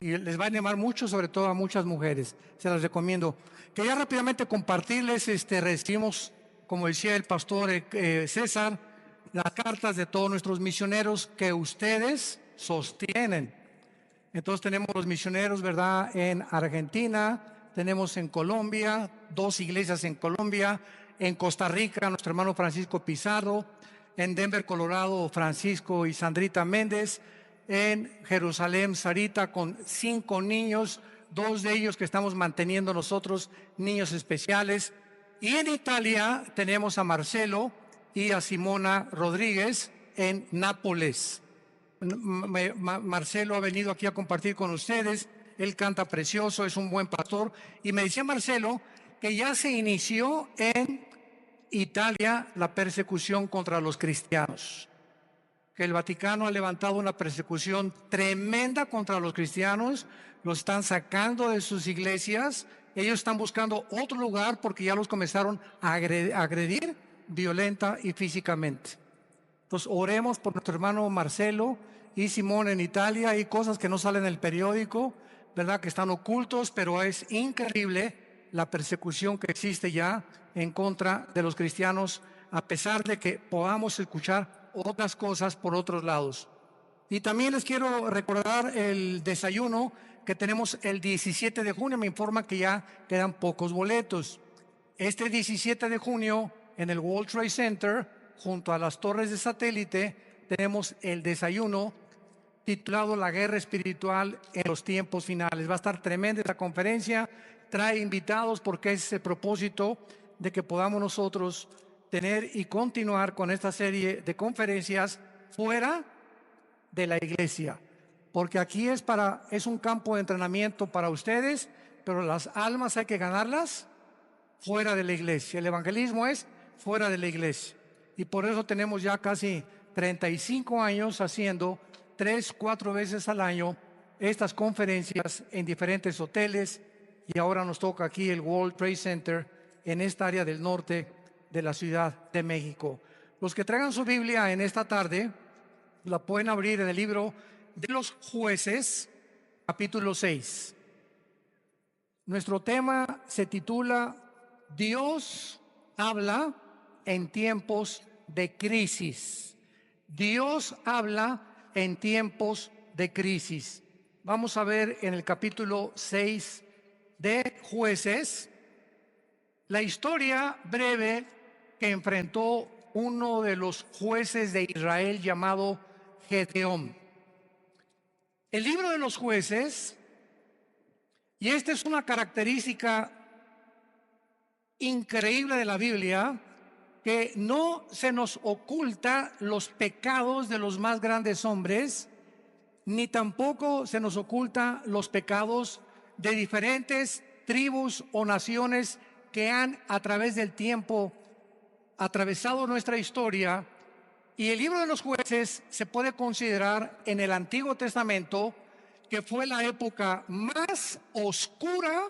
Y les va a animar mucho, sobre todo a muchas mujeres. Se las recomiendo. Quería rápidamente compartirles, recibimos, como decía el pastor César, las cartas de todos nuestros misioneros que ustedes sostienen. Entonces tenemos los misioneros, ¿verdad?, en Argentina, tenemos en Colombia, 2 iglesias en Colombia, en Costa Rica, nuestro hermano Francisco Pizarro, en Denver, Colorado, Francisco y Sandrita Méndez, en Jerusalén, Sarita, con 5 niños, 2 de ellos que estamos manteniendo nosotros, niños especiales. Y en Italia tenemos a Marcelo y a Simona Rodríguez en Nápoles. Marcelo ha venido aquí a compartir con ustedes, él canta precioso, es un buen pastor, y me decía Marcelo que ya se inició en Italia la persecución contra los cristianos, que el Vaticano ha levantado una persecución tremenda contra los cristianos, los están sacando de sus iglesias, ellos están buscando otro lugar porque ya los comenzaron a agredir violenta y físicamente. Entonces oremos por nuestro hermano Marcelo y Simón en Italia. Hay cosas que no salen en el periódico, ¿verdad?, que están ocultos, pero es increíble la persecución que existe ya en contra de los cristianos, a pesar de que podamos escuchar otras cosas por otros lados. Y también les quiero recordar el desayuno que tenemos el 17 de junio. Me informa que ya quedan pocos boletos. Este 17 de junio en el World Trade Center, junto a las torres de satélite, tenemos el desayuno titulado La Guerra Espiritual en los Tiempos Finales. Va a estar tremenda esta conferencia, trae invitados porque es el propósito de que podamos nosotros tener y continuar con esta serie de conferencias fuera de la iglesia, porque aquí es un campo de entrenamiento para ustedes, pero las almas hay que ganarlas fuera de la iglesia. El evangelismo es fuera de la iglesia. Y por eso tenemos ya casi 35 años haciendo 3-4 veces al año estas conferencias en diferentes hoteles, y ahora nos toca aquí el World Trade Center en esta área del norte de la Ciudad de México. Los que traigan su Biblia en esta tarde la pueden abrir en el libro de los Jueces, capítulo 6. Nuestro tema se titula Dios habla en tiempos de crisis. Dios habla en tiempos de crisis. Vamos a ver en el capítulo 6 de Jueces la historia breve que enfrentó uno de los jueces de Israel llamado Gedeón. El libro de los Jueces, y esta es una característica increíble de la Biblia, que no se nos oculta los pecados de los más grandes hombres, ni tampoco se nos oculta los pecados de diferentes tribus o naciones que han a través del tiempo atravesado nuestra historia. Y el libro de los Jueces se puede considerar en el Antiguo Testamento que fue la época más oscura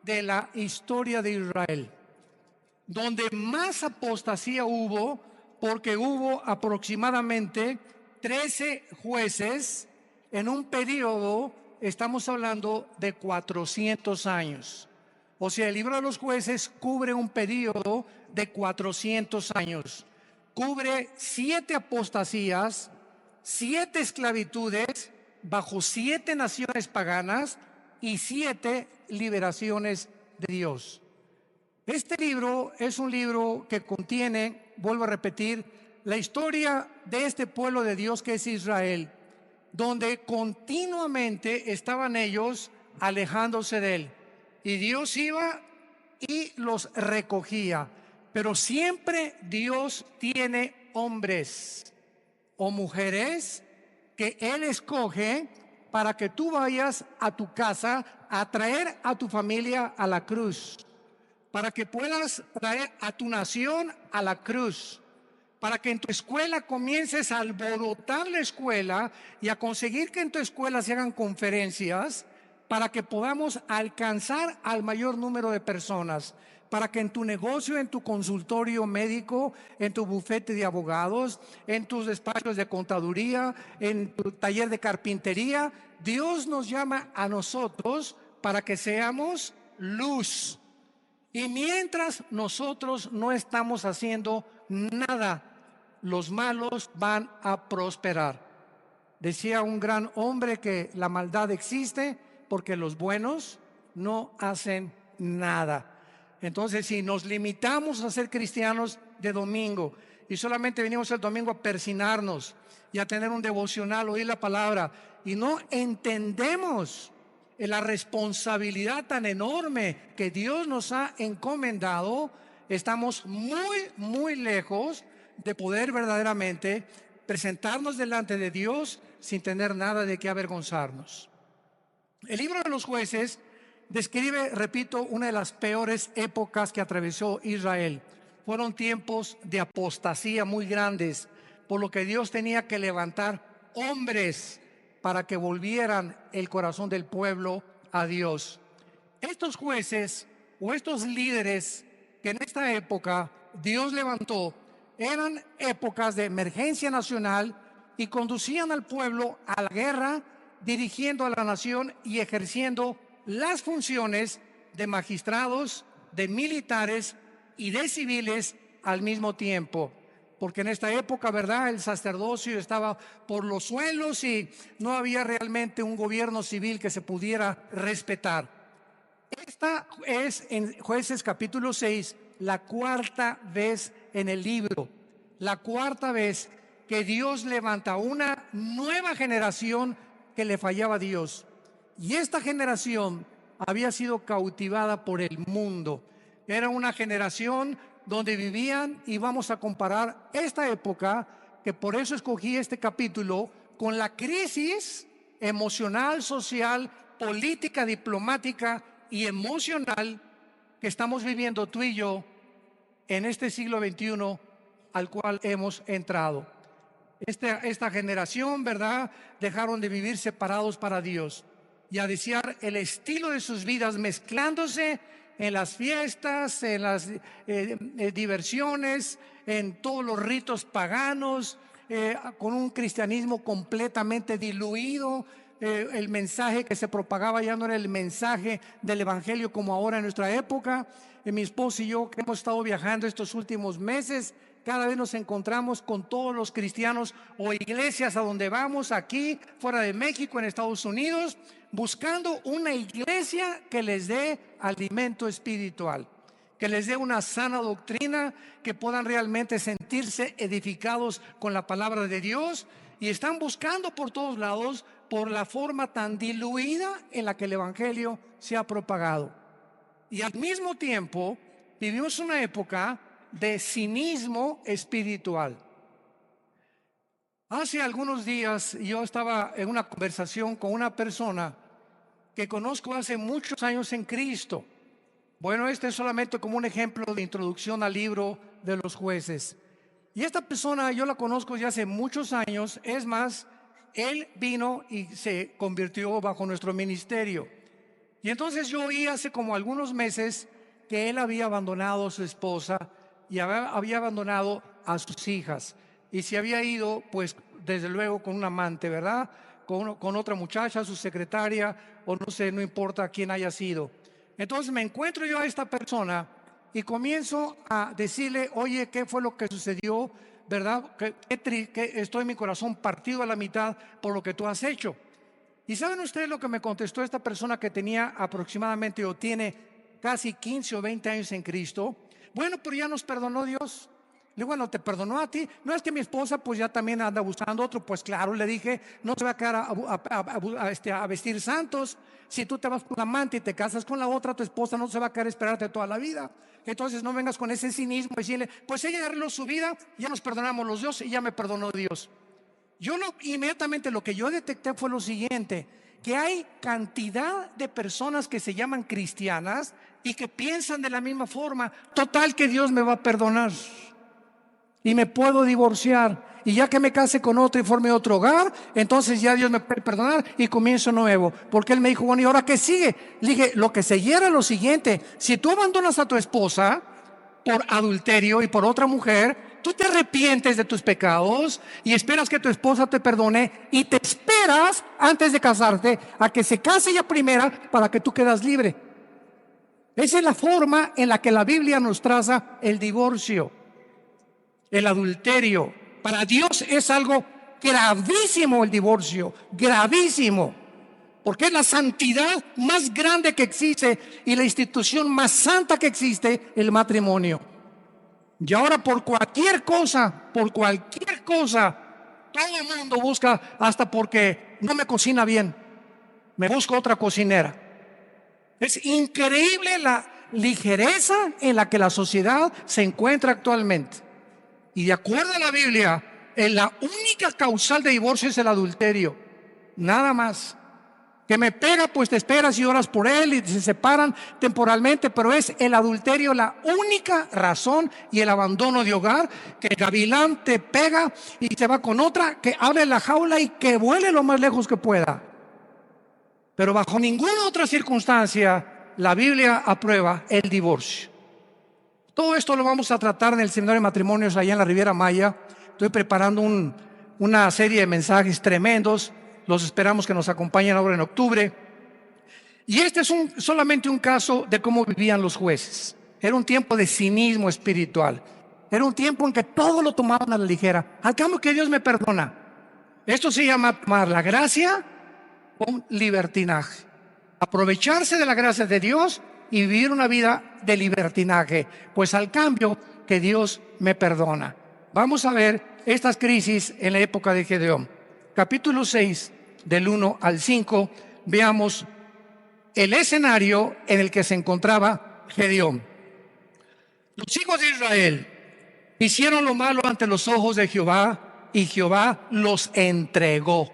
de la historia de Israel, donde más apostasía hubo, porque hubo aproximadamente 13 jueces en un periodo, estamos hablando de 400 años. O sea, el libro de los Jueces cubre un periodo de 400 años. Cubre 7 apostasías, 7 esclavitudes bajo 7 naciones paganas y 7 liberaciones de Dios. Este libro es un libro que contiene, vuelvo a repetir, la historia de este pueblo de Dios que es Israel, donde continuamente estaban ellos alejándose de él. Y Dios iba y los recogía. Pero siempre Dios tiene hombres o mujeres que Él escoge para que tú vayas a tu casa a traer a tu familia a la cruz, para que puedas traer a tu nación a la cruz, para que en tu escuela comiences a alborotar la escuela y a conseguir que en tu escuela se hagan conferencias, para que podamos alcanzar al mayor número de personas, para que en tu negocio, en tu consultorio médico, en tu bufete de abogados, en tus despachos de contaduría, en tu taller de carpintería, Dios nos llama a nosotros para que seamos luz. Y mientras nosotros no estamos haciendo nada, los malos van a prosperar. Decía un gran hombre que la maldad existe porque los buenos no hacen nada. Entonces, si nos limitamos a ser cristianos de domingo y solamente venimos el domingo a persinarnos y a tener un devocional, oír la palabra, y no entendemos la responsabilidad tan enorme que Dios nos ha encomendado, estamos muy lejos de poder verdaderamente presentarnos delante de Dios sin tener nada de qué avergonzarnos. El libro de los Jueces describe, repito, una de las peores épocas que atravesó Israel. Fueron tiempos de apostasía muy grandes, por lo que Dios tenía que levantar hombres para que volvieran el corazón del pueblo a Dios. Estos jueces o estos líderes que en esta época Dios levantó eran épocas de emergencia nacional y conducían al pueblo a la guerra, dirigiendo a la nación y ejerciendo las funciones de magistrados, de militares y de civiles al mismo tiempo. Porque en esta época, ¿verdad?, el sacerdocio estaba por los suelos y no había realmente un gobierno civil que se pudiera respetar. Esta es, en Jueces capítulo 6, la cuarta vez en el libro, la cuarta vez que Dios levanta una nueva generación que le fallaba a Dios. Y esta generación había sido cautivada por el mundo. Era una generación donde vivían, y vamos a comparar esta época, que por eso escogí este capítulo, con la crisis emocional, social, política, diplomática y emocional que estamos viviendo tú y yo en este siglo XXI al cual hemos entrado. Esta generación, ¿verdad?, dejaron de vivir separados para Dios y a desear el estilo de sus vidas mezclándose en las fiestas, en las diversiones, en todos los ritos paganos, con un cristianismo completamente diluido. El mensaje que se propagaba ya no era el mensaje del evangelio como ahora en nuestra época. Mi esposo y yo, que hemos estado viajando estos últimos meses, cada vez nos encontramos con todos los cristianos o iglesias a donde vamos, aquí, fuera de México, en Estados Unidos, buscando una iglesia que les dé alimento espiritual, que les dé una sana doctrina, que puedan realmente sentirse edificados con la palabra de Dios, y están buscando por todos lados por la forma tan diluida en la que el evangelio se ha propagado. Y al mismo tiempo vivimos una época de cinismo espiritual. Hace algunos días yo estaba en una conversación con una persona que conozco hace muchos años en Cristo. Bueno, este es solamente como un ejemplo de introducción al libro de los Jueces. Y esta persona yo la conozco ya hace muchos años. Es más, él vino y se convirtió bajo nuestro ministerio. Y entonces yo oí hace como algunos meses que él había abandonado a su esposa y había abandonado a sus hijas. Y se había ido, pues, desde luego con un amante, ¿verdad?, con otra muchacha, su secretaria, o no sé, no importa quién haya sido. Entonces me encuentro yo a esta persona y comienzo a decirle: oye, ¿qué fue lo que sucedió? ¿Verdad? Que estoy en mi corazón partido a la mitad por lo que tú has hecho. ¿Y saben ustedes lo que me contestó esta persona, que tenía aproximadamente o tiene casi 15 o 20 años en Cristo? Bueno, pero ya nos perdonó Dios. Le digo: bueno, ¿te perdonó a ti? No, es que mi esposa pues ya también anda buscando otro. Pues claro, le dije, no se va a quedar a vestir santos. Si tú te vas con un amante y te casas con la otra, tu esposa no se va a quedar a esperarte toda la vida. Entonces no vengas con ese cinismo y decirle: pues ella arregló su vida, ya nos perdonamos los dos y ya me perdonó Dios. Inmediatamente lo que yo detecté fue lo siguiente: que hay cantidad de personas que se llaman cristianas y que piensan de la misma forma. Total, que Dios me va a perdonar y me puedo divorciar y ya que me case con otro y forme otro hogar, entonces ya Dios me puede perdonar y comienzo nuevo. Porque él me dijo, bueno, ¿y ahora qué sigue? Le dije, lo que seguía era lo siguiente: si tú abandonas a tu esposa por adulterio y por otra mujer, tú te arrepientes de tus pecados y esperas que tu esposa te perdone, y te esperas antes de casarte a que se case ella primera para que tú quedas libre. Esa es la forma en la que la Biblia nos traza el divorcio, el adulterio. Para Dios es algo gravísimo el divorcio, gravísimo, porque es la santidad más grande que existe y la institución más santa que existe, el matrimonio. Y ahora por cualquier cosa, todo el mundo busca, hasta porque no me cocina bien, me busco otra cocinera. Es increíble la ligereza en la que la sociedad se encuentra actualmente. Y de acuerdo a la Biblia, la única causal de divorcio es el adulterio, nada más. Que me pega, pues te esperas y oras por él y se separan temporalmente, pero es el adulterio la única razón, y el abandono de hogar, que el gavilán te pega y se va con otra, que abre la jaula y que vuele lo más lejos que pueda. Pero bajo ninguna otra circunstancia la Biblia aprueba el divorcio. Todo esto lo vamos a tratar en el seminario de matrimonios allá en la Riviera Maya. Estoy preparando una serie de mensajes tremendos. Los esperamos que nos acompañen ahora en octubre. Y este es solamente un caso de cómo vivían los jueces. Era un tiempo de cinismo espiritual. Era un tiempo en que todo lo tomaban a la ligera. Al cambio que Dios me perdona. Esto se llama tomar la gracia con libertinaje. Aprovecharse de la gracia de Dios y vivir una vida de libertinaje, pues al cambio que Dios me perdona. Vamos a ver estas crisis en la época de Gedeón. Capítulo 6, del 1 al 5, veamos el escenario en el que se encontraba Gedeón. Los hijos de Israel hicieron lo malo ante los ojos de Jehová, y Jehová los entregó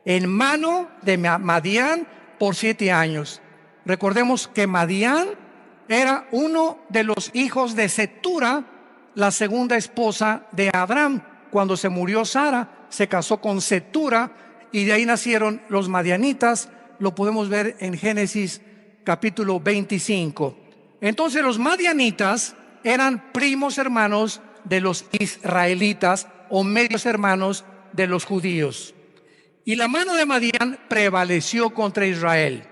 en mano de Madián por 7 años. Recordemos que Madián era uno de los hijos de Cetura, la segunda esposa de Abraham. Cuando se murió Sara, se casó con Cetura y de ahí nacieron los madianitas. Lo podemos ver en Génesis capítulo 25. Entonces los madianitas eran primos hermanos de los israelitas, o medios hermanos de los judíos. Y la mano de Madián prevaleció contra Israel.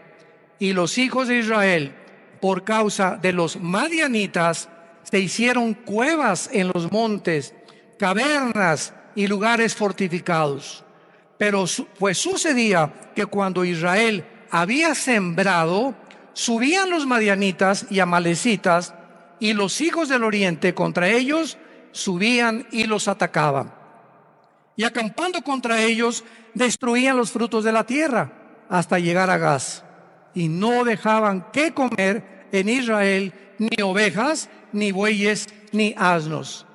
Y los hijos de Israel, por causa de los madianitas, se hicieron cuevas en los montes, cavernas y lugares fortificados. Pero pues sucedía que cuando Israel había sembrado, subían los madianitas y amalecitas, y los hijos del oriente contra ellos subían y los atacaban. Y acampando contra ellos, destruían los frutos de la tierra hasta llegar a Gaz. Y no dejaban que comer en Israel ni ovejas, ni bueyes, ni asnos.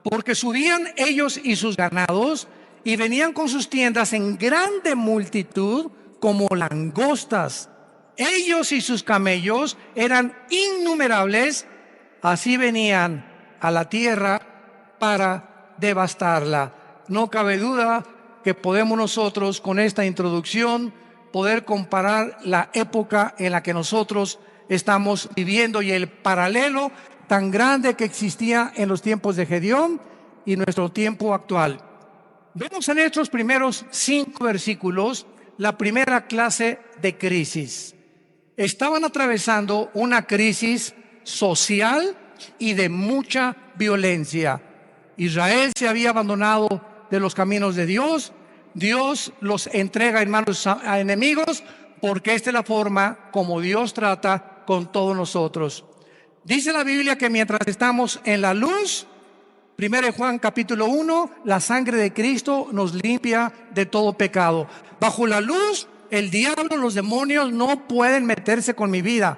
Porque subían ellos y sus ganados, y venían con sus tiendas en grande multitud como langostas. Ellos y sus camellos eran innumerables, así venían a la tierra para devastarla. No cabe duda que podemos nosotros, con esta introducción, poder comparar la época en la que nosotros estamos viviendo y el paralelo tan grande que existía en los tiempos de Gedeón y nuestro tiempo actual. Vemos en estos primeros 5 versículos la primera clase de crisis. Estaban atravesando una crisis social y de mucha violencia. Israel se había abandonado de los caminos de Dios. Dios los entrega en manos a enemigos, porque esta es la forma como Dios trata con todos nosotros. Dice la Biblia que mientras estamos en la luz, 1 Juan capítulo 1, la sangre de Cristo nos limpia de todo pecado. Bajo la luz, el diablo, los demonios no pueden meterse con mi vida,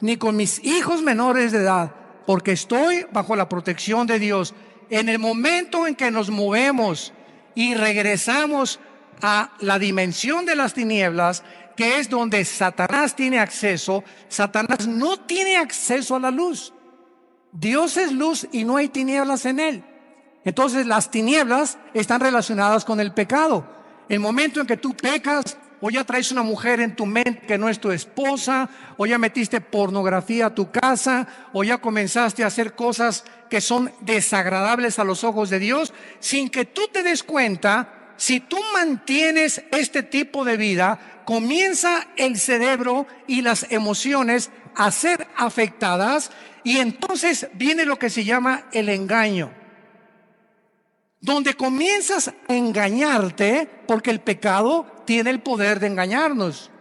ni con mis hijos menores de edad, porque estoy bajo la protección de Dios. En el momento en que nos movemos y regresamos a la dimensión de las tinieblas, que es donde Satanás tiene acceso, Satanás no tiene acceso a la luz. Dios es luz y no hay tinieblas en él. Entonces las tinieblas están relacionadas con el pecado. El momento en que tú pecas, o ya traes una mujer en tu mente que no es tu esposa, o ya metiste pornografía a tu casa, o ya comenzaste a hacer cosas que son desagradables a los ojos de Dios, sin que tú te des cuenta, si tú mantienes este tipo de vida, comienza el cerebro y las emociones a ser afectadas, y entonces viene lo que se llama el engaño, donde comienzas a engañarte, porque el pecado tiene el poder de engañarnos,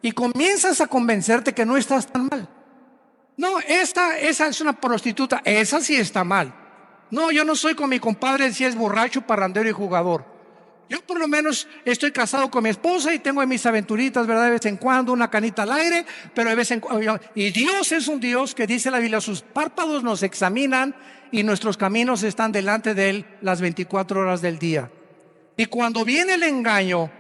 y comienzas a convencerte que no estás tan mal. No, esa es una prostituta, esa sí está mal. No, yo no soy con mi compadre si es borracho, parrandero y jugador. Yo por lo menos estoy casado con mi esposa y tengo mis aventuritas, ¿verdad? De vez en cuando, una canita al aire, pero de vez en cuando. Y Dios es un Dios que dice la Biblia, sus párpados nos examinan y nuestros caminos están delante de Él las 24 horas del día. Y cuando viene el engaño,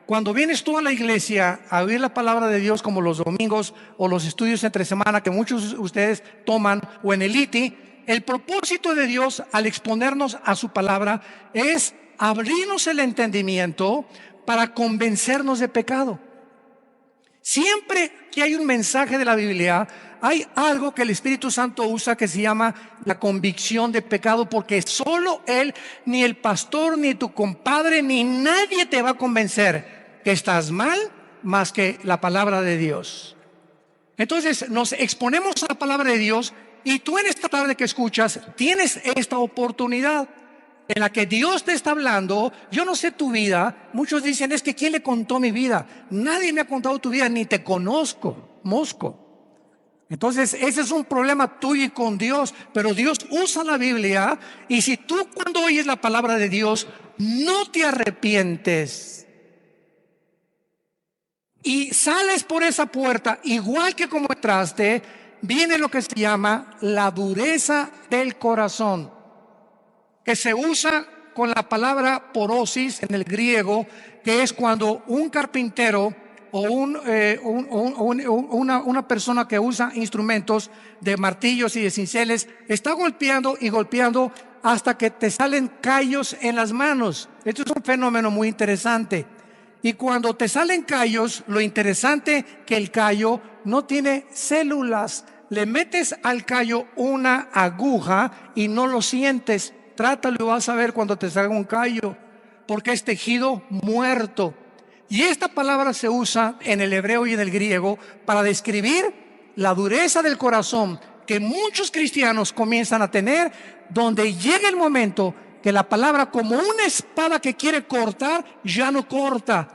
cuando vienes tú a la iglesia a oír la palabra de Dios, como los domingos o los estudios entre semana que muchos de ustedes toman, o en el ITI, el propósito de Dios al exponernos a su palabra es abrirnos el entendimiento para convencernos de pecado. Siempre que hay un mensaje de la Biblia, hay algo que el Espíritu Santo usa que se llama la convicción de pecado, porque solo Él, ni el pastor, ni tu compadre, ni nadie te va a convencer que estás mal más que la palabra de Dios. Entonces nos exponemos a la palabra de Dios, y tú en esta tarde que escuchas tienes esta oportunidad en la que Dios te está hablando. Yo no sé tu vida. Muchos dicen, es que ¿quién le contó mi vida? Nadie me ha contado tu vida, ni te conozco, mosco. Entonces ese es un problema tuyo y con Dios, pero Dios usa la Biblia, y si tú cuando oyes la palabra de Dios no te arrepientes y sales por esa puerta igual que como entraste, viene lo que se llama la dureza del corazón, que se usa con la palabra porosis en el griego, que es cuando un carpintero o una persona que usa instrumentos de martillos y de cinceles está golpeando y golpeando hasta que te salen callos en las manos. Esto es un fenómeno muy interesante. Y cuando te salen callos, lo interesante que el callo no tiene células. Le metes al callo una aguja y no lo sientes. Trátalo y vas a ver cuando te salga un callo, porque es tejido muerto. Y esta palabra se usa en el hebreo y en el griego para describir la dureza del corazón que muchos cristianos comienzan a tener, donde llega el momento que la palabra, como una espada que quiere cortar, ya no corta,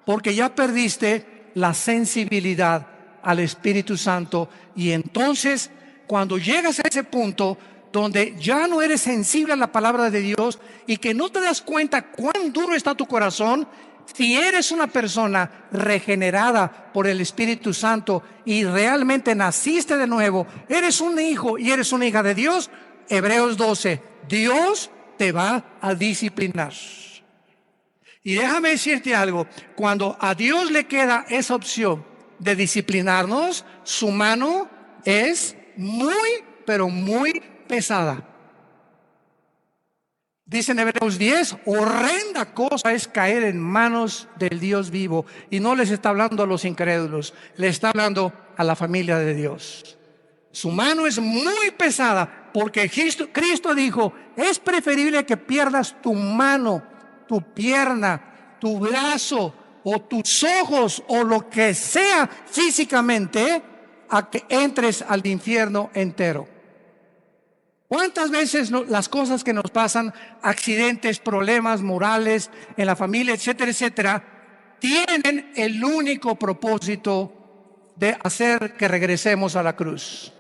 porque ya perdiste la sensibilidad al Espíritu Santo. Y entonces, cuando llegas a ese punto donde ya no eres sensible a la palabra de Dios y que no te das cuenta cuán duro está tu corazón, si eres una persona regenerada por el Espíritu Santo y realmente naciste de nuevo, eres un hijo y eres una hija de Dios, Hebreos 12, Dios te va a disciplinar. Y déjame decirte algo, cuando a Dios le queda esa opción de disciplinarnos, su mano es muy, pero muy pesada. Dice en Hebreos 10, horrenda cosa es caer en manos del Dios vivo. Y no les está hablando a los incrédulos, le está hablando a la familia de Dios. Su mano es muy pesada, porque Cristo dijo, es preferible que pierdas tu mano, tu pierna, tu brazo o tus ojos o lo que sea físicamente, a que entres al infierno entero. ¿Cuántas veces las cosas que nos pasan, accidentes, problemas morales en la familia, etcétera, etcétera, tienen el único propósito de hacer que regresemos a la cruz?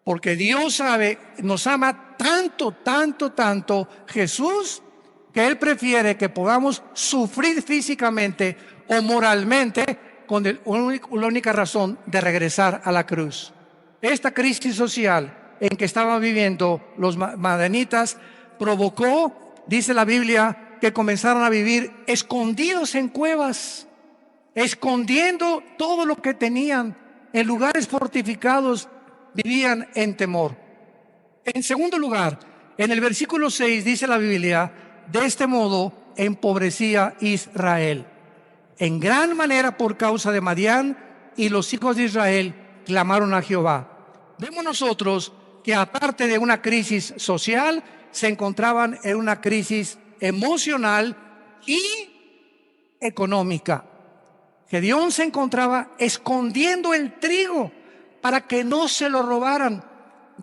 Porque Dios sabe, nos ama tanto, tanto, tanto Jesús, que Él prefiere que podamos sufrir físicamente o moralmente con la única razón de regresar a la cruz. Esta crisis social en que estaban viviendo los madianitas provocó, dice la Biblia, que comenzaron a vivir escondidos en cuevas, escondiendo todo lo que tenían en lugares fortificados, vivían en temor. En segundo lugar, En el versículo 6 dice la Biblia: de este modo empobrecía Israel en gran manera por causa de Madián, y los hijos de Israel clamaron a Jehová. Vemos nosotros que aparte de una crisis social, se encontraban en una crisis emocional y económica. Gedeón se encontraba escondiendo el trigo para que no se lo robaran.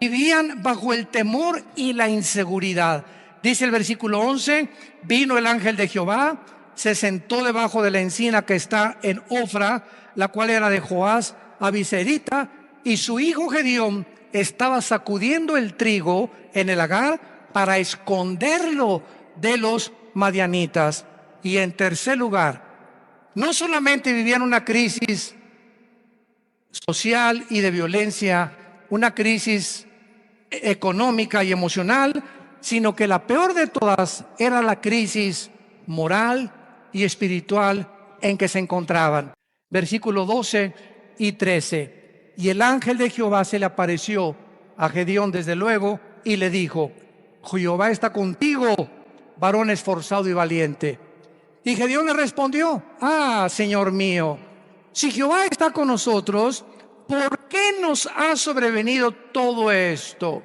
Vivían bajo el temor y la inseguridad. Dice el versículo 11: vino el ángel de Jehová, se sentó debajo de la encina que está en Ofra, la cual era de Joás abiserita, y su hijo Gedeón estaba sacudiendo el trigo en el lagar para esconderlo de los madianitas. Y en tercer lugar, no solamente vivían una crisis social y de violencia, una crisis económica y emocional, sino que la peor de todas era la crisis moral y espiritual en que se encontraban. Versículos 12 y 13. Y el ángel de Jehová se le apareció a Gedeón desde luego y le dijo: Jehová está contigo, varón esforzado y valiente. Y Gedeón le respondió: Señor mío, si Jehová está con nosotros, ¿por qué nos ha sobrevenido todo esto?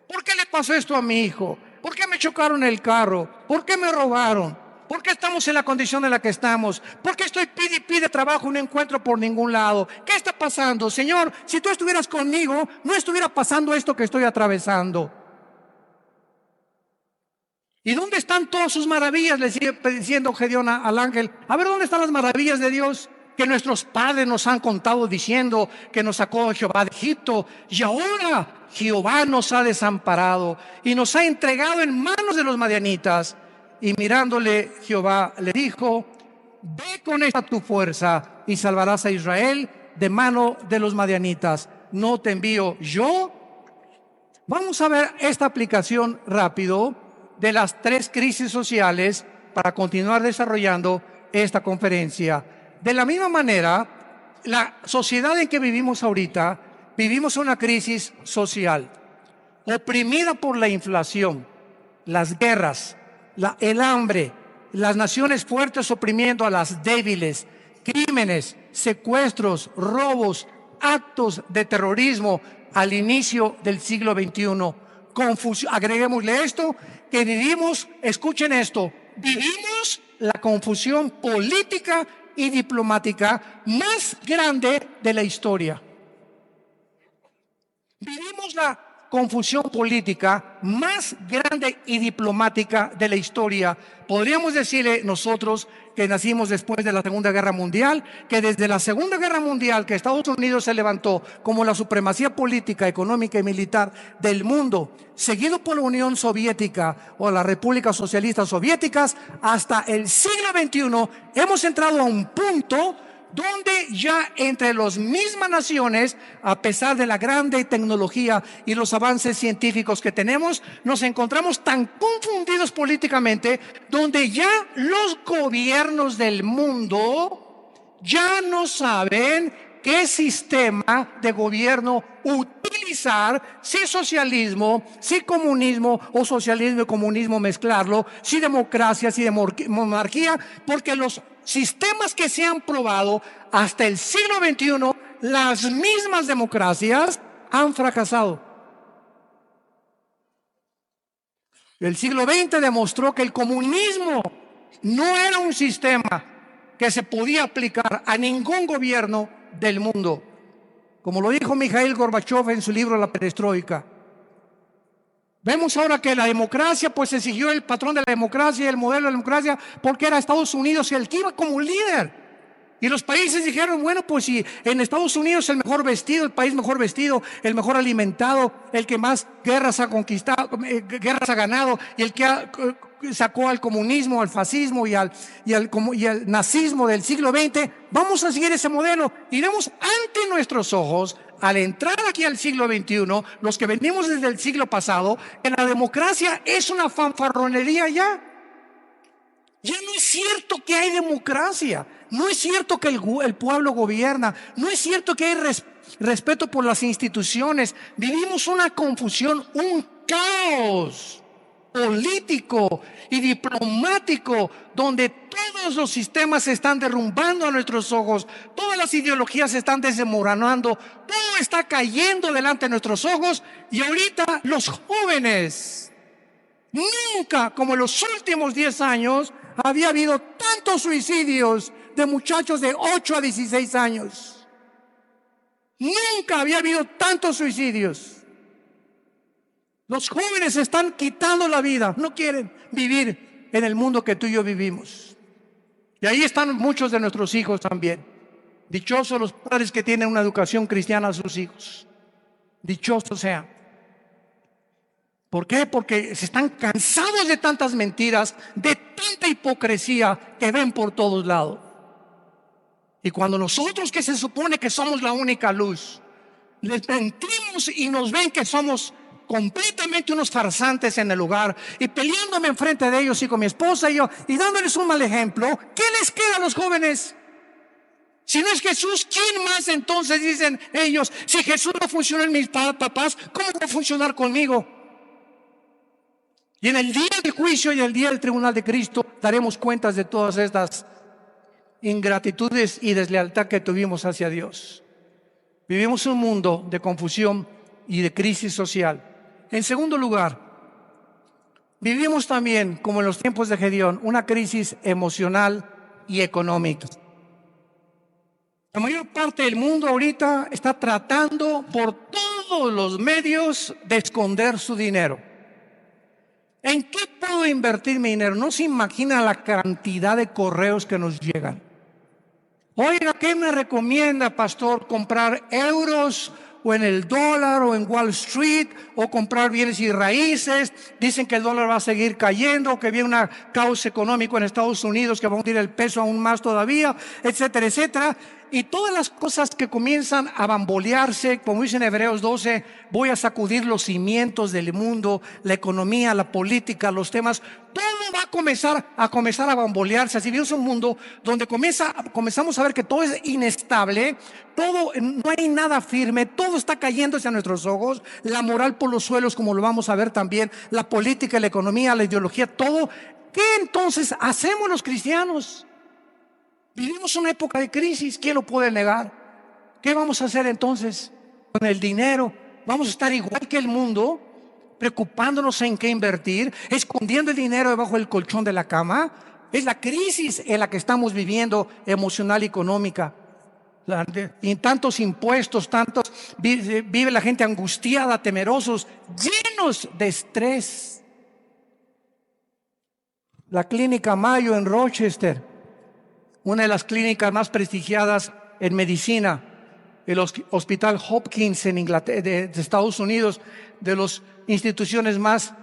¿Por qué le pasó esto a mi hijo? ¿Por qué me chocaron el carro? ¿Por qué me robaron? ¿Por qué estamos en la condición en la que estamos? ¿Por qué estoy pide y pide trabajo y no encuentro por ningún lado? ¿Qué está pasando? Señor, si tú estuvieras conmigo, no estuviera pasando esto que estoy atravesando. ¿Y dónde están todas sus maravillas? Le sigue diciendo Gedeón al ángel. A ver, ¿dónde están las maravillas de Dios que nuestros padres nos han contado, diciendo que nos sacó Jehová de Egipto? Y ahora Jehová nos ha desamparado y nos ha entregado en manos de los madianitas. Y mirándole, Jehová le dijo: ve con esta tu fuerza y salvarás a Israel de mano de los madianitas. ¿No te envío yo? Vamos a ver esta aplicación rápido de las tres crisis sociales para continuar desarrollando esta conferencia. De la misma manera, la sociedad en que vivimos ahorita, vivimos una crisis social, oprimida por la inflación, las guerras, el hambre, las naciones fuertes oprimiendo a las débiles, crímenes, secuestros, robos, actos de terrorismo al inicio del siglo XXI. Confusión, agreguémosle esto, que vivimos, escuchen esto, vivimos la confusión política y diplomática más grande de la historia. Vivimos la confusión política más grande y diplomática de la historia. Podríamos decirle nosotros que nacimos después de la Segunda Guerra Mundial, que desde la Segunda Guerra Mundial, que Estados Unidos se levantó como la supremacía política, económica y militar del mundo, seguido por la Unión Soviética o las repúblicas socialistas soviéticas, hasta el siglo XXI hemos entrado a un punto donde ya entre las mismas naciones, a pesar de la grande tecnología y los avances científicos que tenemos, nos encontramos tan confundidos políticamente, donde ya los gobiernos del mundo ya no saben qué sistema de gobierno utilizar, si socialismo, si comunismo o socialismo y comunismo mezclarlo, si democracia, si monarquía, porque los sistemas que se han probado hasta el siglo XXI, las mismas democracias han fracasado. El siglo XX demostró que el comunismo no era un sistema que se podía aplicar a ningún gobierno del mundo, como lo dijo Mikhail Gorbachev en su libro La Perestroika. Vemos ahora que la democracia, pues se siguió el patrón de la democracia, el modelo de la democracia, porque era Estados Unidos el que iba como líder. Y los países dijeron: bueno, pues si en Estados Unidos el mejor vestido, el país mejor vestido, el mejor alimentado, el que más guerras ha conquistado, guerras ha ganado, y el que sacó al comunismo, al fascismo y al nazismo del siglo XX, vamos a seguir ese modelo. Y vemos ante nuestros ojos, al entrar aquí al siglo XXI, los que venimos desde el siglo pasado, que la democracia es una fanfarronería ya. Ya no es cierto que hay democracia, no es cierto que el pueblo gobierna, no es cierto que hay respeto por las instituciones. Vivimos una confusión, un caos político y diplomático, donde todos los sistemas se están derrumbando a nuestros ojos, todas las ideologías se están desmoronando, todo está cayendo delante de nuestros ojos. Y ahorita los jóvenes, nunca como en los últimos 10 años había habido tantos suicidios de muchachos de 8 a 16 años. Nunca había habido tantos suicidios. Los jóvenes están quitando la vida, no quieren vivir en el mundo que tú y yo vivimos. Y ahí están muchos de nuestros hijos también. Dichosos los padres que tienen una educación cristiana a sus hijos. Dichosos sean. ¿Por qué? Porque se están cansados de tantas mentiras, de tanta hipocresía que ven por todos lados. Y cuando nosotros, que se supone que somos la única luz, les mentimos y nos ven que somos completamente unos farsantes en el lugar, y peleándome enfrente de ellos y con mi esposa y yo, y dándoles un mal ejemplo, ¿qué les queda a los jóvenes? Si no es Jesús, ¿quién más entonces? Dicen ellos, si Jesús no funcionó en mis papás, ¿cómo va a funcionar conmigo? Y en el día del juicio y el día del tribunal de Cristo daremos cuentas de todas estas ingratitudes y deslealtad que tuvimos hacia Dios. Vivimos un mundo de confusión y de crisis social. En segundo lugar, vivimos también, como en los tiempos de Gedeón, una crisis emocional y económica. La mayor parte del mundo ahorita está tratando por todos los medios de esconder su dinero. ¿En qué puedo invertir mi dinero? No se imagina la cantidad de correos que nos llegan. Oiga, ¿qué me recomienda, pastor? ¿Comprar euros o en el dólar o en Wall Street, o comprar bienes y raíces? Dicen que el dólar va a seguir cayendo, que viene una caos económico en Estados Unidos que va a hundir el peso aún más todavía, etcétera, etcétera. Y todas las cosas que comienzan a bambolearse, como dice en Hebreos 12, voy a sacudir los cimientos del mundo, la economía, la política, los temas, todo va a comenzar a bambolearse. Así vivimos un mundo donde comenzamos a ver que todo es inestable, todo, no hay nada firme, todo está cayendo hacia nuestros ojos, la moral por los suelos, como lo vamos a ver también, la política, la economía, la ideología, todo. ¿Qué entonces hacemos los cristianos? Vivimos una época de crisis, ¿quién lo puede negar? ¿Qué vamos a hacer entonces con el dinero? ¿Vamos a estar igual que el mundo, preocupándonos en qué invertir, escondiendo el dinero debajo del colchón de la cama? Es la crisis en la que estamos viviendo, emocional y económica. Y tantos impuestos, vive la gente angustiada, temerosos, llenos de estrés. La clínica Mayo en Rochester, una de las clínicas más prestigiadas en medicina, el Hospital Hopkins en Inglaterra, de Estados Unidos, de las instituciones más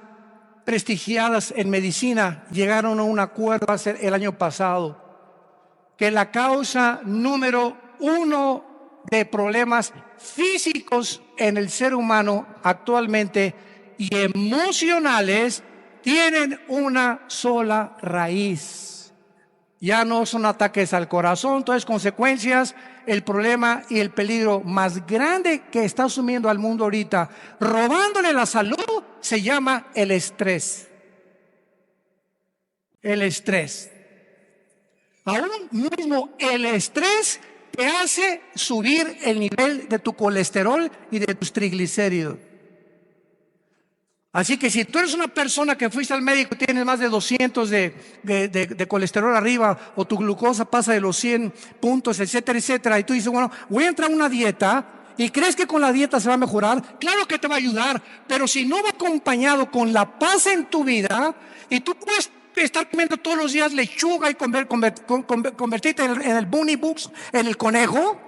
prestigiadas en medicina, llegaron a un acuerdo el año pasado que la causa número 1 de problemas físicos en el ser humano actualmente y emocionales tienen una sola raíz. Ya no son ataques al corazón, entonces consecuencias, el problema y el peligro más grande que está asumiendo al mundo ahorita, robándole la salud, se llama el estrés. El estrés. Aún mismo el estrés te hace subir el nivel de tu colesterol y de tus triglicéridos. Así que si tú eres una persona que fuiste al médico y tienes más de 200 de colesterol arriba, o tu glucosa pasa de los 100 puntos, etcétera, etcétera, y tú dices, bueno, voy a entrar a una dieta, y crees que con la dieta se va a mejorar, claro que te va a ayudar, pero si no va acompañado con la paz en tu vida, y tú puedes estar comiendo todos los días lechuga y convertirte en el bunny bugs, en el conejo.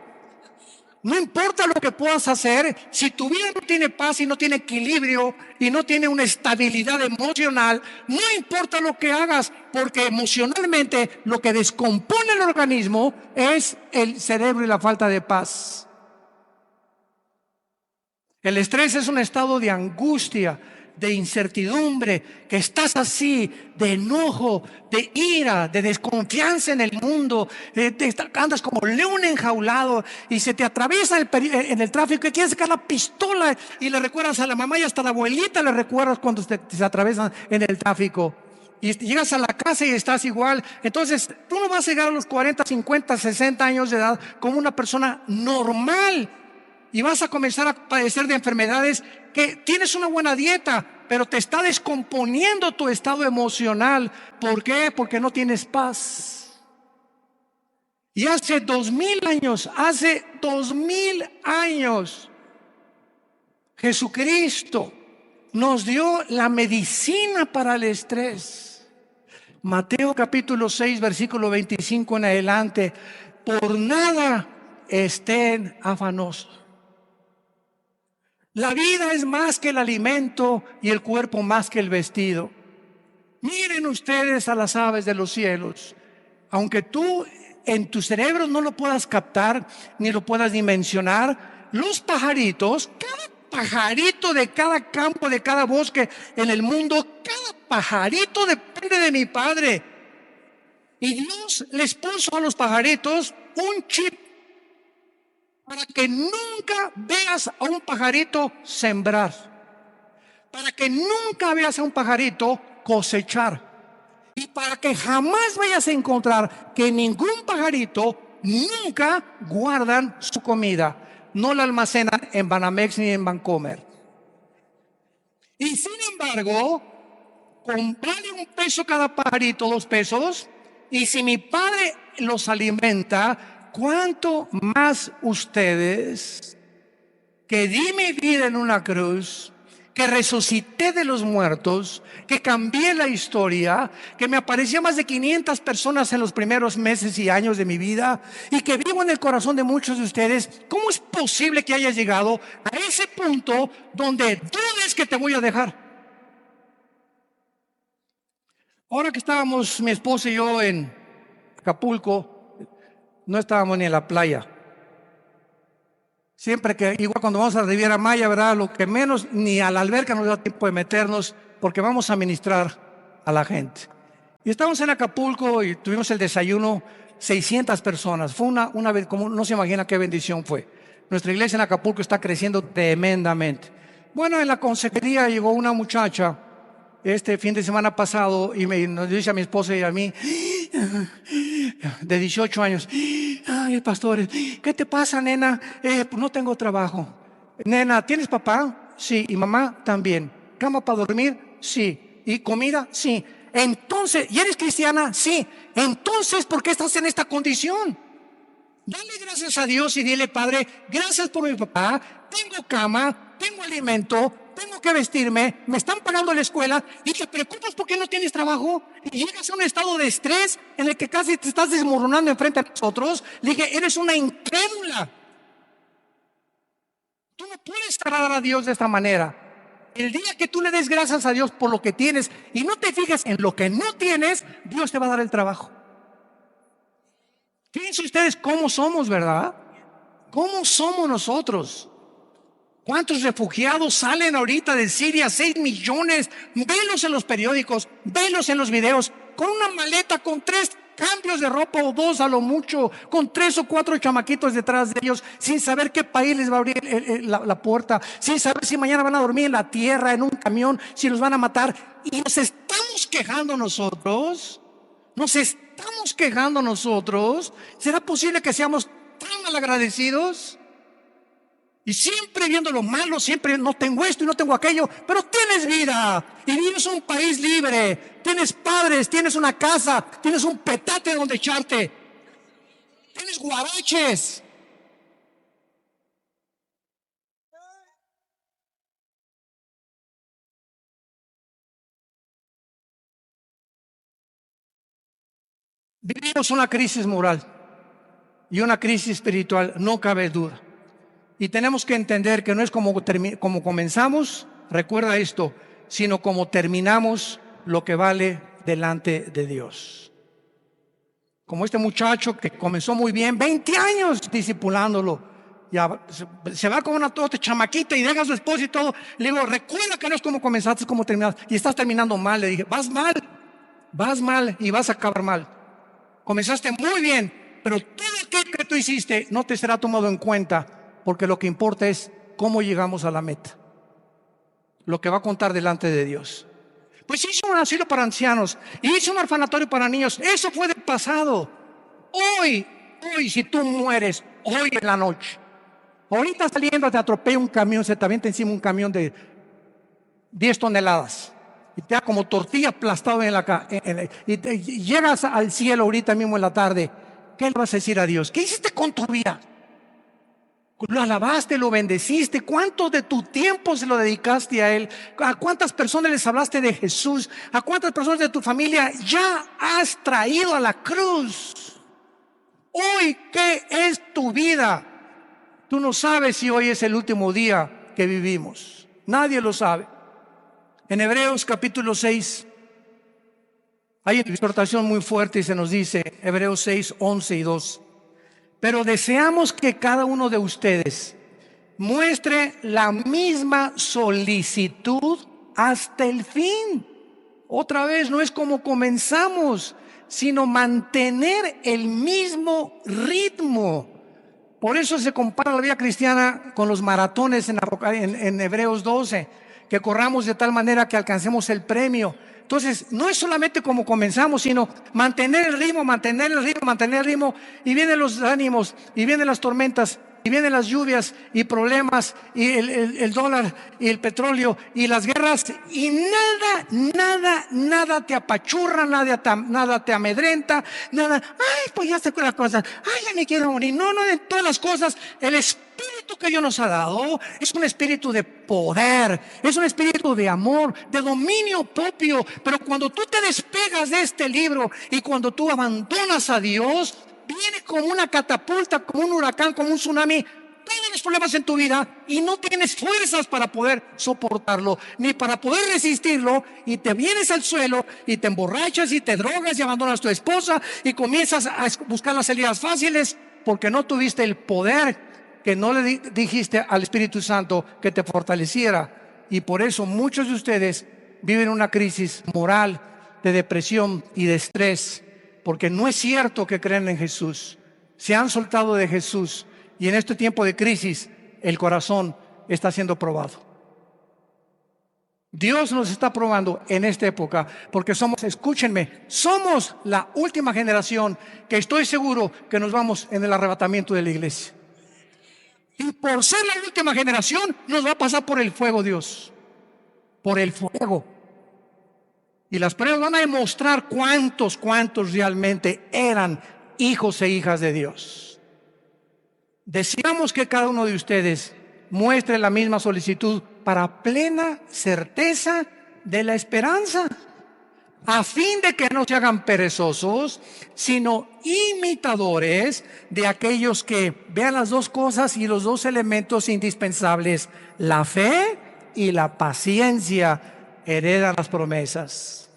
No importa lo que puedas hacer, si tu vida no tiene paz y no tiene equilibrio y no tiene una estabilidad emocional, no importa lo que hagas, porque emocionalmente lo que descompone el organismo es el cerebro y la falta de paz. El estrés es un estado de angustia de incertidumbre, que estás así, de enojo, de ira, de desconfianza en el mundo, andas como león enjaulado y se te atraviesa en el tráfico y quieres sacar la pistola y le recuerdas a la mamá y hasta a la abuelita le recuerdas cuando se atraviesan en el tráfico. Y llegas a la casa y estás igual. Entonces tú no vas a llegar a los 40, 50, 60 años de edad como una persona normal. Y vas a comenzar a padecer de enfermedades que tienes una buena dieta, pero te está descomponiendo tu estado emocional. ¿Por qué? Porque no tienes paz. Y hace 2000 años, Jesucristo nos dio la medicina para el estrés. Mateo capítulo 6, versículo 25 en adelante. Por nada estén afanosos. La vida es más que el alimento y el cuerpo más que el vestido. Miren ustedes a las aves de los cielos. Aunque tú en tu cerebro no lo puedas captar ni lo puedas dimensionar, los pajaritos, cada pajarito de cada campo, de cada bosque en el mundo, cada pajarito depende de mi Padre. Y Dios les puso a los pajaritos un chip para que nunca veas a un pajarito sembrar, para que nunca veas a un pajarito cosechar, y para que jamás vayas a encontrar que ningún pajarito nunca guardan su comida, no la almacenan en Banamex ni en Bancomer. Y sin embargo, vale un peso cada pajarito, 2 pesos, y si mi Padre los alimenta, ¿cuánto más ustedes, que di mi vida en una cruz, que resucité de los muertos, que cambié la historia, que me aparecía más de 500 personas en los primeros meses y años de mi vida, y que vivo en el corazón de muchos de ustedes? ¿Cómo es posible que hayas llegado a ese punto donde dudes que te voy a dejar? Ahora que estábamos mi esposa y yo en Acapulco, no estábamos ni en la playa. Siempre que, igual cuando vamos a la Riviera Maya, ¿verdad? Lo que menos, ni a la alberca nos da tiempo de meternos, porque vamos a ministrar a la gente. Y estábamos en Acapulco y tuvimos el desayuno, 600 personas. Fue una vez, como no se imagina qué bendición fue. Nuestra iglesia en Acapulco está creciendo tremendamente. Bueno, en la consejería llegó una muchacha este fin de semana pasado y nos dice a mi esposa y a mí, de 18 años, ay, pastor, ¿qué te pasa, nena? Pues no tengo trabajo. Nena, ¿tienes papá? Sí. ¿Y mamá? También. ¿Cama para dormir? Sí. ¿Y comida? Sí. Entonces, ¿y eres cristiana? Sí. Entonces, ¿por qué estás en esta condición? Dale gracias a Dios y dile: Padre, gracias por mi papá, tengo cama, tengo alimento, tengo que vestirme, me están pagando la escuela, y te preocupas porque no tienes trabajo y llegas a un estado de estrés en el que casi te estás desmoronando enfrente a nosotros. Le dije: eres una incrédula. Tú no puedes agradar a Dios de esta manera. El día que tú le des gracias a Dios por lo que tienes y no te fijes en lo que no tienes, Dios te va a dar el trabajo. Fíjense ustedes cómo somos, ¿verdad? ¿Cómo somos nosotros? ¿Cuántos refugiados salen ahorita de Siria? 6 millones. Velos en los periódicos, velos en los videos, con una maleta, con 3 cambios de ropa o 2 a lo mucho, con 3 o 4 chamaquitos detrás de ellos, sin saber qué país les va a abrir la puerta, sin saber si mañana van a dormir en la tierra, en un camión, si los van a matar. Y nos estamos quejando nosotros. ¿Será posible que seamos tan malagradecidos? Y siempre viendo lo malo, siempre no tengo esto y no tengo aquello, pero tienes vida y vives en un país libre, tienes padres, tienes una casa, tienes un petate donde echarte, tienes guaraches. Vivimos una crisis moral y una crisis espiritual, no cabe duda. Y tenemos que entender que no es como comenzamos, recuerda esto, sino como terminamos lo que vale delante de Dios. Como este muchacho que comenzó muy bien, 20 años discipulándolo, Ya se va con una otra chamaquita y deja a su esposo y todo. Le digo, recuerda que no es como comenzaste, es como terminaste. Y estás terminando mal. Le dije, vas mal y vas a acabar mal. Comenzaste muy bien, pero todo aquello que tú hiciste no te será tomado en cuenta, porque lo que importa es cómo llegamos a la meta. Lo que va a contar delante de Dios. Pues hice un asilo para ancianos, hice un orfanatorio para niños. Eso fue del pasado. Hoy, si tú mueres, hoy en la noche, ahorita saliendo te atropella un camión, se te avienta encima un camión de 10 toneladas y te da como tortilla aplastado y llegas al cielo ahorita mismo en la tarde. ¿Qué le vas a decir a Dios? ¿Qué hiciste con tu vida? Lo alabaste, lo bendeciste. ¿Cuánto de tu tiempo se lo dedicaste a Él? ¿A cuántas personas les hablaste de Jesús? ¿A cuántas personas de tu familia ya has traído a la cruz? Hoy, ¿qué es tu vida? Tú no sabes si hoy es el último día que vivimos. Nadie lo sabe. En Hebreos capítulo 6 hay una exhortación muy fuerte y se nos dice, Hebreos 6, 11 y 2. Pero deseamos que cada uno de ustedes muestre la misma solicitud hasta el fin. Otra vez, no es como comenzamos, sino mantener el mismo ritmo. Por eso se compara la vida cristiana con los maratones en Hebreos 12, que corramos de tal manera que alcancemos el premio. Entonces, no es solamente como comenzamos, sino mantener el ritmo, y vienen los ánimos, y vienen las tormentas, y vienen las lluvias, y problemas, y el dólar, y el petróleo, y las guerras, y nada te apachurra, nada te amedrenta, pues ya se las cosas, ya me quiero morir. No, de todas las cosas, el espíritu que Dios nos ha dado es un espíritu de poder, es un espíritu de amor, de dominio propio. Pero cuando tú te despegas de este libro y cuando tú abandonas a Dios, viene como una catapulta, como un huracán, como un tsunami, todos los problemas en tu vida, y no tienes fuerzas para poder soportarlo, ni para poder resistirlo, y te vienes al suelo y te emborrachas y te drogas y abandonas a tu esposa y comienzas a buscar las salidas fáciles porque no tuviste el poder, que no le dijiste al Espíritu Santo que te fortaleciera. Y por eso muchos de ustedes viven una crisis moral, de depresión y de estrés, porque no es cierto que creen en Jesús. Se han soltado de Jesús, y en este tiempo de crisis el corazón está siendo probado. Dios nos está probando en esta época, porque escúchenme, somos la última generación que estoy seguro que nos vamos en el arrebatamiento de la iglesia. Y por ser la última generación, nos va a pasar por el fuego, Dios. Por el fuego. Y las pruebas van a demostrar cuántos realmente eran hijos e hijas de Dios. Deseamos que cada uno de ustedes muestre la misma solicitud para plena certeza de la esperanza, a fin de que no se hagan perezosos, sino imitadores de aquellos que vean las dos cosas y los dos elementos indispensables, la fe y la paciencia, heredan las promesas.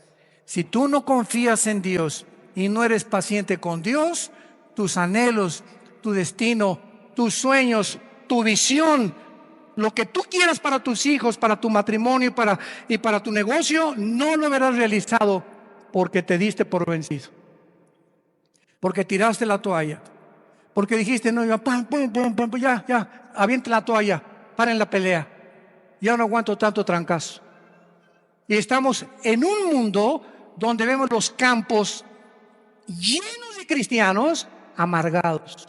Si tú no confías en Dios y no eres paciente con Dios, tus anhelos, tu destino, tus sueños, tu visión, lo que tú quieras para tus hijos, para tu matrimonio y para tu negocio, no lo verás realizado, porque te diste por vencido, porque tiraste la toalla, porque dijiste, no, ya, avienta la toalla, paren la pelea, ya no aguanto tanto trancazo. Y estamos en un mundo donde vemos los campos llenos de cristianos amargados.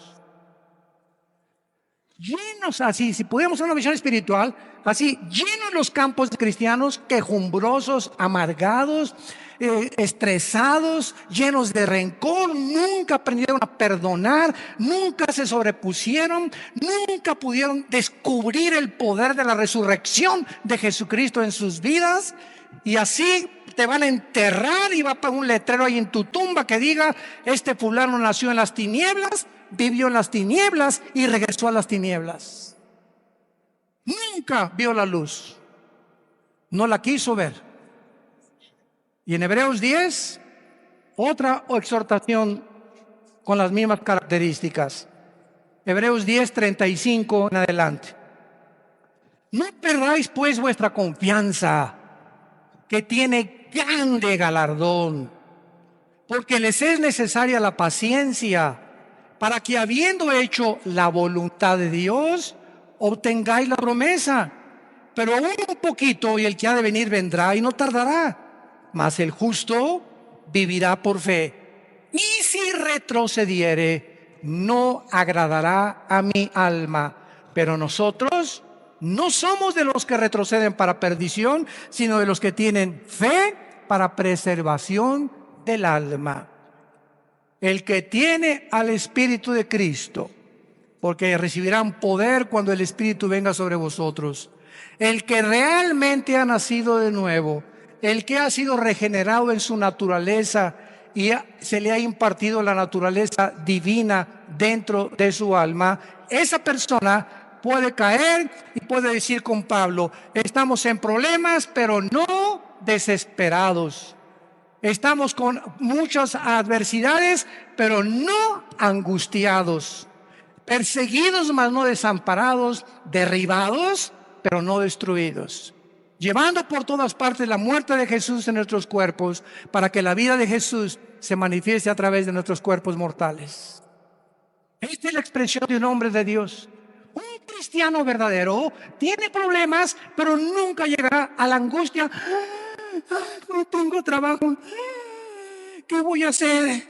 Llenos así, si pudiéramos hacer una visión espiritual, así, llenos los campos de cristianos quejumbrosos, amargados, estresados, llenos de rencor, nunca aprendieron a perdonar, nunca se sobrepusieron, nunca pudieron descubrir el poder de la resurrección de Jesucristo en sus vidas. Y así te van a enterrar y va a poner un letrero ahí en tu tumba que diga: este fulano nació en las tinieblas, vivió en las tinieblas y regresó a las tinieblas. Nunca vio la luz, no la quiso ver. Y en Hebreos 10, otra exhortación con las mismas características. Hebreos 10:35 en adelante. No perdáis pues vuestra confianza, que tiene grande galardón, porque les es necesaria la paciencia, para que habiendo hecho la voluntad de Dios, obtengáis la promesa. Pero aún un poquito, y el que ha de venir vendrá y no tardará. Mas el justo vivirá por fe. Y si retrocediere, no agradará a mi alma. Pero nosotros no somos de los que retroceden para perdición, sino de los que tienen fe para preservación del alma. El que tiene al Espíritu de Cristo, porque recibirán poder cuando el Espíritu venga sobre vosotros. El que realmente ha nacido de nuevo, el que ha sido regenerado en su naturaleza y se le ha impartido la naturaleza divina dentro de su alma, esa persona puede caer y puede decir con Pablo: estamos en problemas, pero no desesperados. Estamos con muchas adversidades, pero no angustiados. Perseguidos, mas no desamparados. Derribados, pero no destruidos. Llevando por todas partes la muerte de Jesús en nuestros cuerpos, para que la vida de Jesús se manifieste a través de nuestros cuerpos mortales. Esta es la expresión de un hombre de Dios. Un cristiano verdadero tiene problemas, pero nunca llegará a la angustia. No tengo trabajo, ¿qué voy a hacer?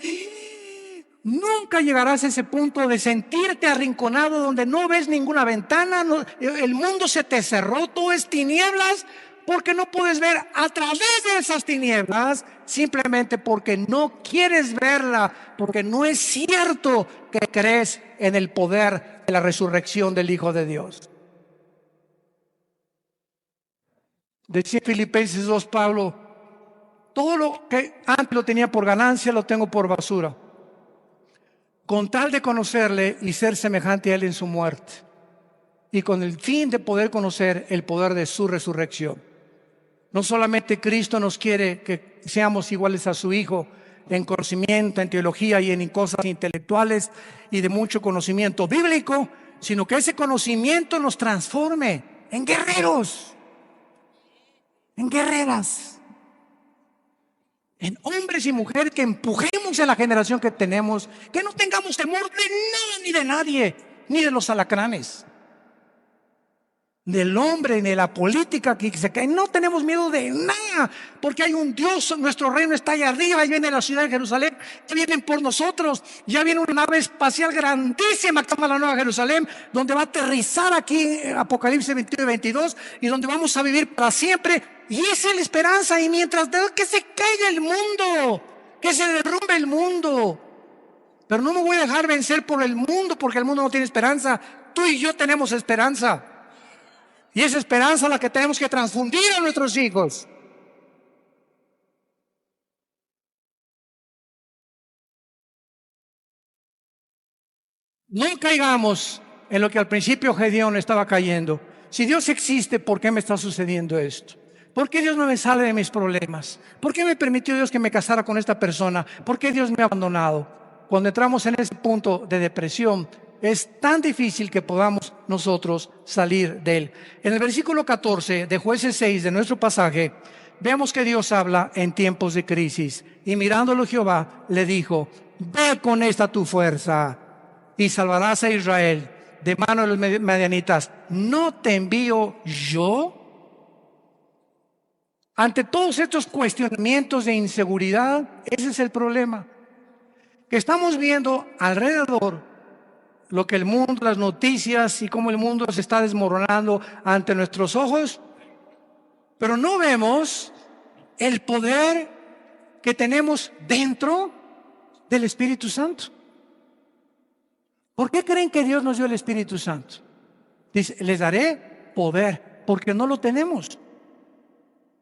Nunca llegarás a ese punto de sentirte arrinconado, donde no ves ninguna ventana, el mundo se te cerró, todo es tinieblas, porque no puedes ver a través de esas tinieblas, simplemente porque no quieres verla, porque no es cierto que crees en el poder de la resurrección del Hijo de Dios. Decía Filipenses 2 Pablo: todo lo que antes lo tenía por ganancia, lo tengo por basura, con tal de conocerle y ser semejante a él en su muerte, y con el fin de poder conocer el poder de su resurrección. No solamente Cristo nos quiere que seamos iguales a su Hijo en conocimiento, en teología y en cosas intelectuales y de mucho conocimiento bíblico, sino que ese conocimiento nos transforme en guerreros, en guerreras, en hombres y mujeres que empujemos a la generación que tenemos, que no tengamos temor de nada ni de nadie, ni de los alacranes, del hombre, ni de la política que se cae. No tenemos miedo de nada, porque hay un Dios. Nuestro reino está allá arriba, y viene la ciudad de Jerusalén, ya vienen por nosotros, ya viene una nave espacial grandísima que se llama la Nueva Jerusalén, donde va a aterrizar aquí Apocalipsis 21 y 22, y donde vamos a vivir para siempre. Y esa es la esperanza. Y mientras que se caiga el mundo, que se derrumbe el mundo, pero no me voy a dejar vencer por el mundo, porque el mundo no tiene esperanza. Tú y yo tenemos esperanza, y esa esperanza es la que tenemos que transfundir a nuestros hijos. No caigamos en lo que al principio Gedeón estaba cayendo. Si Dios existe, ¿por qué me está sucediendo esto? ¿Por qué Dios no me sale de mis problemas? ¿Por qué me permitió Dios que me casara con esta persona? ¿Por qué Dios me ha abandonado? Cuando entramos en ese punto de depresión, es tan difícil que podamos nosotros salir de él. En el versículo 14 de Jueces 6 de nuestro pasaje, vemos que Dios habla en tiempos de crisis. Y mirándolo Jehová le dijo: ve con esta tu fuerza y salvarás a Israel de mano de los madianitas. ¿No te envío yo? Ante todos estos cuestionamientos de inseguridad, ese es el problema, que estamos viendo alrededor lo que el mundo, las noticias y cómo el mundo se está desmoronando ante nuestros ojos, pero no vemos el poder que tenemos dentro del Espíritu Santo. ¿Por qué creen que Dios nos dio el Espíritu Santo? Dice: les daré poder, porque no lo tenemos.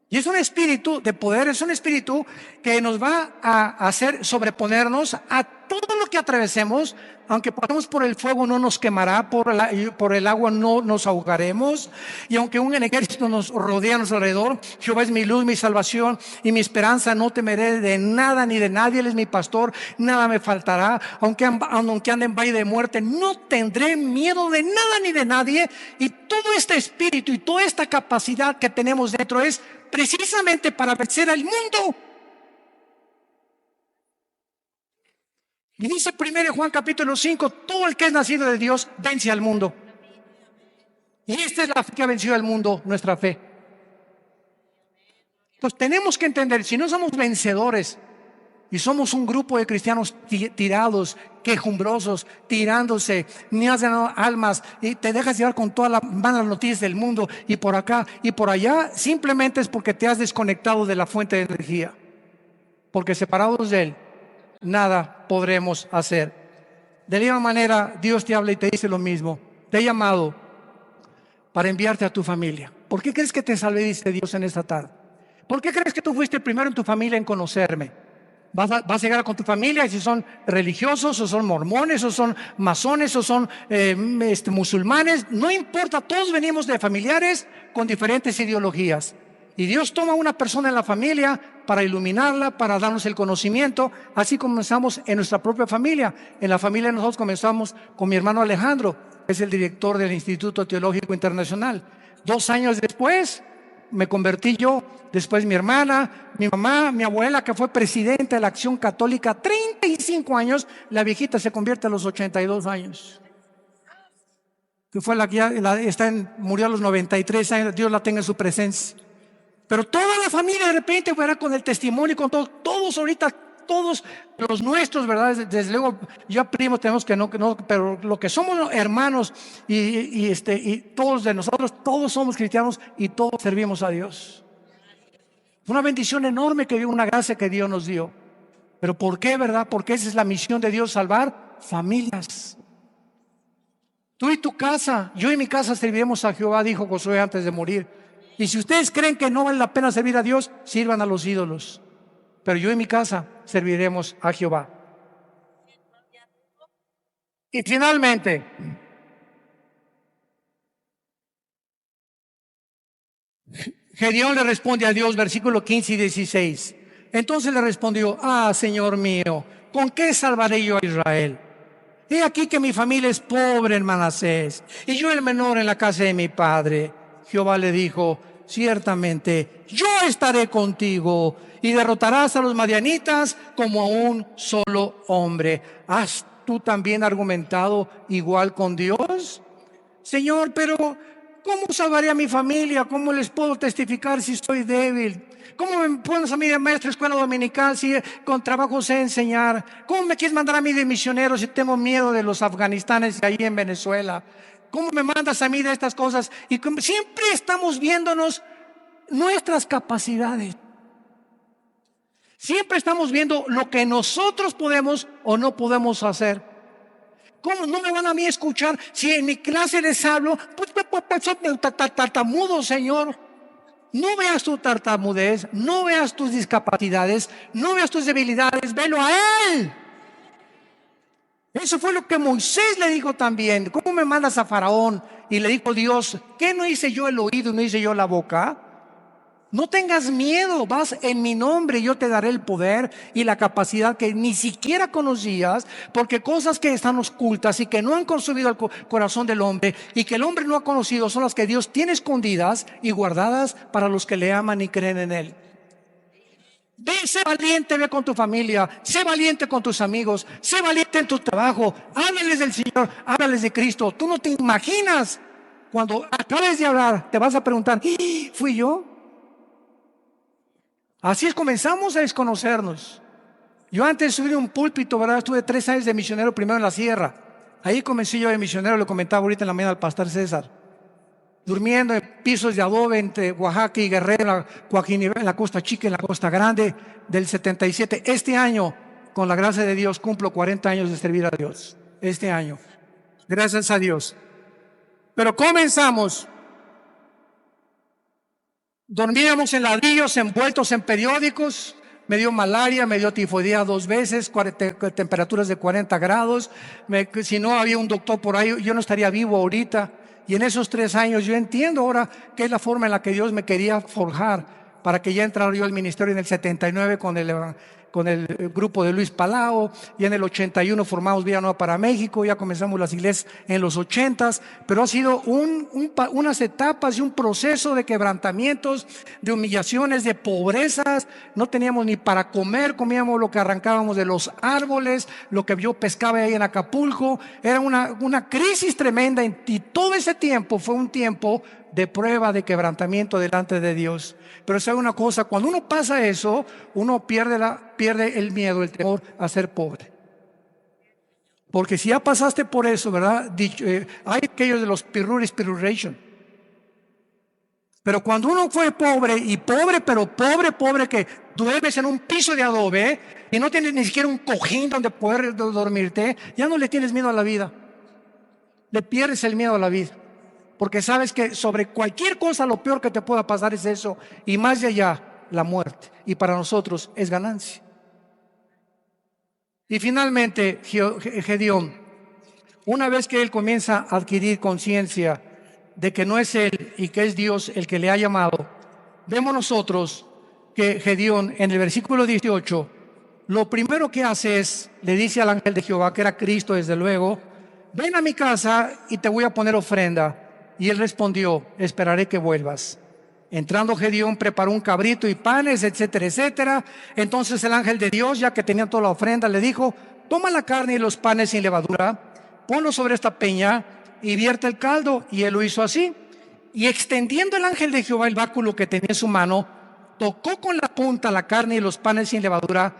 Y es un espíritu de poder, es un espíritu que nos va a hacer sobreponernos a todo lo que atravesemos, aunque pasemos por el fuego no nos quemará, por el agua no nos ahogaremos, y aunque un ejército nos rodea a nuestro alrededor, Jehová es mi luz, mi salvación y mi esperanza, no temeré de nada ni de nadie, Él es mi pastor, nada me faltará, aunque ande en valle de muerte, no tendré miedo de nada ni de nadie. Y todo este espíritu y toda esta capacidad que tenemos dentro es precisamente para vencer al mundo. Y dice 1 Juan capítulo 5, todo el que es nacido de Dios vence al mundo. Y esta es la fe que ha vencido al mundo, nuestra fe. Entonces tenemos que entender, si no somos vencedores y somos un grupo de cristianos tirados, quejumbrosos, tirándose, ni has ganado almas y te dejas llevar con todas las malas noticias del mundo y por acá y por allá, simplemente es porque te has desconectado de la fuente de energía. Porque separados de Él, nada podremos hacer. De la misma manera, Dios te habla y te dice lo mismo. Te he llamado para enviarte a tu familia. ¿Por qué crees que te salvé, dice Dios en esta tarde? ¿Por qué crees que tú fuiste el primero en tu familia en conocerme? Vas a llegar con tu familia, y si son religiosos, o son mormones, o son masones, o son musulmanes, no importa, todos venimos de familiares con diferentes ideologías. Y Dios toma a una persona en la familia para iluminarla, para darnos el conocimiento. Así comenzamos en nuestra propia familia. En la familia nosotros comenzamos con mi hermano Alejandro, que es el director del Instituto Teológico Internacional. 2 años después me convertí yo, después mi hermana, mi mamá, mi abuela, que fue presidenta de la Acción Católica 35 años, la viejita se convierte a los 82 años. Que fue la que ya murió a los 93 años, Dios la tenga en su presencia. Pero toda la familia de repente, ¿verdad? Con el testimonio y con todos ahorita, todos los nuestros, ¿verdad? Desde luego, ya primos tenemos que no, pero lo que somos hermanos y todos de nosotros, todos somos cristianos y todos servimos a Dios. Fue una bendición enorme que dio, una gracia que Dios nos dio. ¿Pero por qué, verdad? Porque esa es la misión de Dios, salvar familias. Tú y tu casa, yo y mi casa serviremos a Jehová, dijo Josué antes de morir. Y si ustedes creen que no vale la pena servir a Dios, sirvan a los ídolos. Pero yo y mi casa serviremos a Jehová. Y finalmente, Gedeón le responde a Dios, versículo 15 y 16. Entonces le respondió: Señor mío, ¿con qué salvaré yo a Israel? He aquí que mi familia es pobre en Manasés, y yo el menor en la casa de mi padre. Jehová le dijo: ciertamente yo estaré contigo y derrotarás a los madianitas como a un solo hombre. ¿Has tú también argumentado igual con Dios? Señor, pero ¿cómo salvaré a mi familia? ¿Cómo les puedo testificar si estoy débil? ¿Cómo me pones a mí de maestra escuela dominical si con trabajo sé enseñar? ¿Cómo me quieres mandar a mí de misionero si tengo miedo de los afganistanes ahí en Venezuela? ¿Cómo me mandas a mí de estas cosas? Y siempre estamos viéndonos nuestras capacidades. Siempre estamos viendo lo que nosotros podemos o no podemos hacer. ¿Cómo no me van a mí escuchar si en mi clase les hablo? Pues tartamudo, Señor. No veas tu tartamudez, no veas tus discapacidades, no veas tus debilidades, velo a Él. Eso fue lo que Moisés le dijo también. ¿Cómo me mandas a Faraón? Y le dijo Dios: ¿qué no hice yo el oído, no hice yo la boca? No tengas miedo, vas en mi nombre, yo te daré el poder y la capacidad que ni siquiera conocías, porque cosas que están ocultas y que no han consumido el corazón del hombre y que el hombre no ha conocido son las que Dios tiene escondidas y guardadas para los que le aman y creen en Él. Sé valiente, ve con tu familia, sé valiente con tus amigos, sé valiente en tu trabajo, háblales del Señor, háblales de Cristo. Tú no te imaginas, cuando acabes de hablar, te vas a preguntar: ¿fui yo? Así es, comenzamos a desconocernos. Yo antes subí un púlpito, ¿verdad? Estuve 3 años de misionero, primero en la sierra. Ahí comencé yo de misionero, le comentaba ahorita en la mañana al pastor César. Durmiendo en pisos de adobe entre Oaxaca y Guerrero, en la Costa Chica, en la Costa Grande, del 77. Este año, con la gracia de Dios, cumplo 40 años de servir a Dios. Este año. Gracias a Dios. Pero comenzamos. Dormíamos en ladrillos, envueltos en periódicos, Me dio malaria, me dio tifoidea 2 veces, temperaturas de 40 grados. Si no había un doctor por ahí, yo no estaría vivo ahorita. Y en esos 3 años yo entiendo ahora que es la forma en la que Dios me quería forjar para que ya entrara yo al ministerio en el 79 con el grupo de Luis Palao, y en el 81 formamos Vida Nueva para México, ya comenzamos las iglesias en los 80s, pero ha sido unas etapas y un proceso de quebrantamientos, de humillaciones, de pobrezas. No teníamos ni para comer, comíamos lo que arrancábamos de los árboles, lo que yo pescaba ahí en Acapulco. Era una crisis tremenda, y todo ese tiempo fue un tiempo de prueba, de quebrantamiento delante de Dios. Pero sabe una cosa, cuando uno pasa eso, uno pierde el miedo, el temor a ser pobre. Porque si ya pasaste por eso, ¿verdad? Hay aquellos de los piruration. Pero cuando uno fue pobre, y pobre, pero pobre, que duermes en un piso de adobe, y no tienes ni siquiera un cojín donde poder dormirte, ya no le tienes miedo a la vida. Le pierdes el miedo a la vida. Porque sabes que sobre cualquier cosa lo peor que te pueda pasar es eso, y más de allá, la muerte. Y para nosotros es ganancia. Y finalmente, Gedeón, una vez que él comienza a adquirir conciencia de que no es él y que es Dios el que le ha llamado, vemos nosotros que Gedeón, en el versículo 18, lo primero que hace es, le dice al ángel de Jehová, que era Cristo desde luego: ven a mi casa y te voy a poner ofrenda. Y él respondió: esperaré que vuelvas. Entrando Gedeón, preparó un cabrito y panes, etcétera, etcétera. Entonces el ángel de Dios, ya que tenía toda la ofrenda, le dijo: toma la carne y los panes sin levadura, ponlo sobre esta peña y vierte el caldo. Y él lo hizo así. Y extendiendo el ángel de Jehová el báculo que tenía en su mano, tocó con la punta la carne y los panes sin levadura,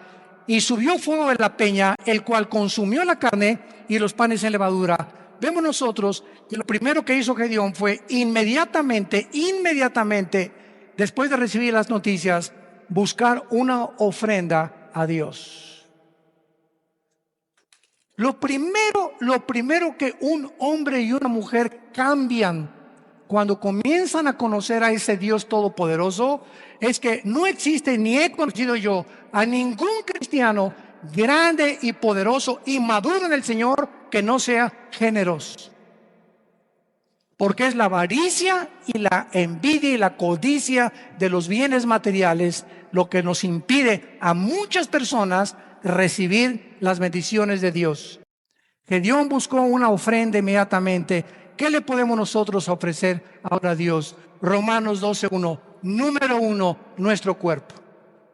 y subió fuego de la peña, el cual consumió la carne y los panes sin levadura. Vemos nosotros que lo primero que hizo Gedeón fue inmediatamente, después de recibir las noticias, buscar una ofrenda a Dios. Lo primero que un hombre y una mujer cambian cuando comienzan a conocer a ese Dios todopoderoso es que no existe, ni he conocido yo a ningún cristiano grande y poderoso y maduro en el Señor que no sea generoso. Porque es la avaricia y la envidia y la codicia de los bienes materiales lo que nos impide a muchas personas recibir las bendiciones de Dios. Gedeón buscó una ofrenda inmediatamente. ¿Qué le podemos nosotros ofrecer ahora a Dios? Romanos 12:1. Número 1, nuestro cuerpo.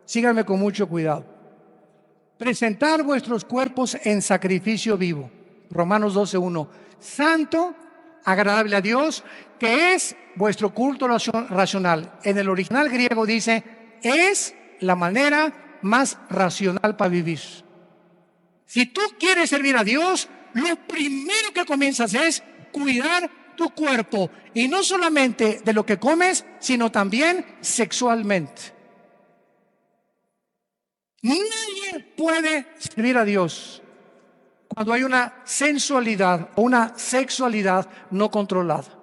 Síganme con mucho cuidado. Presentar vuestros cuerpos en sacrificio vivo. Romanos 12:1. Santo, agradable a Dios, que es vuestro culto racional. En el original griego dice: es la manera más racional para vivir. Si tú quieres servir a Dios, lo primero que comienzas es cuidar tu cuerpo, y no solamente de lo que comes, sino también sexualmente. Nadie puede servir a Dios cuando hay una sensualidad o una sexualidad no controlada.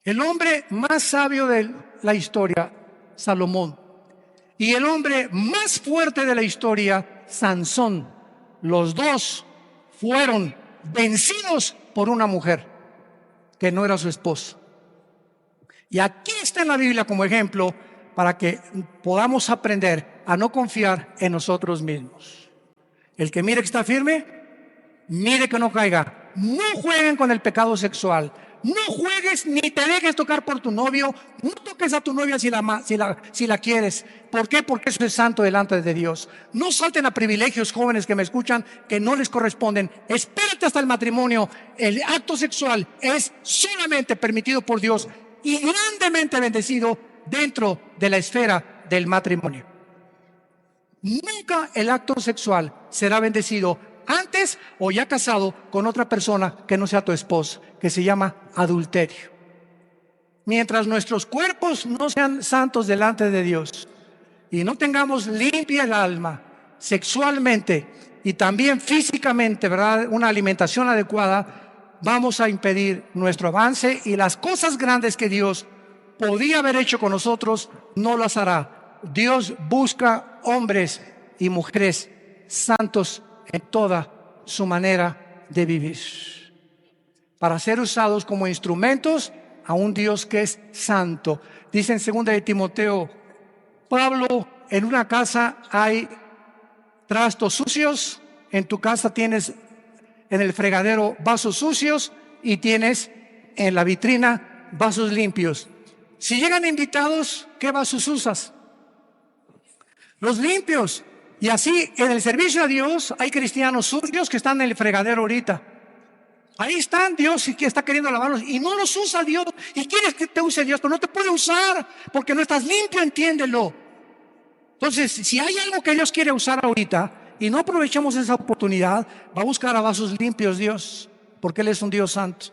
El hombre más sabio de la historia, Salomón, y el hombre más fuerte de la historia, Sansón, los dos fueron vencidos por una mujer que no era su esposa. Y aquí está en la Biblia como ejemplo para que podamos aprender a no confiar en nosotros mismos. El que mire que está firme, mire que no caiga. No jueguen con el pecado sexual. No juegues ni te dejes tocar por tu novio. No toques a tu novia si la quieres. ¿Por qué? Porque eso es santo delante de Dios. No salten a privilegios, jóvenes que me escuchan, que no les corresponden. Espérate hasta el matrimonio. El acto sexual es solamente permitido por Dios y grandemente bendecido dentro de la esfera del matrimonio. Nunca el acto sexual será bendecido antes o ya casado con otra persona que no sea tu esposa, que se llama adulterio. Mientras nuestros cuerpos no sean santos delante de Dios y no tengamos limpia el alma sexualmente y también físicamente, ¿verdad?, una alimentación adecuada, vamos a impedir nuestro avance, y las cosas grandes que Dios podía haber hecho con nosotros no las hará, Dios busca hombres y mujeres santos en toda su manera de vivir, para ser usados como instrumentos a un Dios que es santo. Dice en 2 de Timoteo, Pablo, en una casa hay trastos sucios, en tu casa tienes en el fregadero vasos sucios y tienes en la vitrina vasos limpios. Si llegan invitados, ¿qué vasos usas? Los limpios. Y así en el servicio a Dios hay cristianos sucios que están en el fregadero ahorita. Ahí están, Dios que está queriendo lavarlos y no los usa Dios. Y quieres que te use Dios, pero no te puede usar porque no estás limpio, entiéndelo. Entonces, si hay algo que Dios quiere usar ahorita y no aprovechamos esa oportunidad, va a buscar a vasos limpios Dios, porque Él es un Dios santo.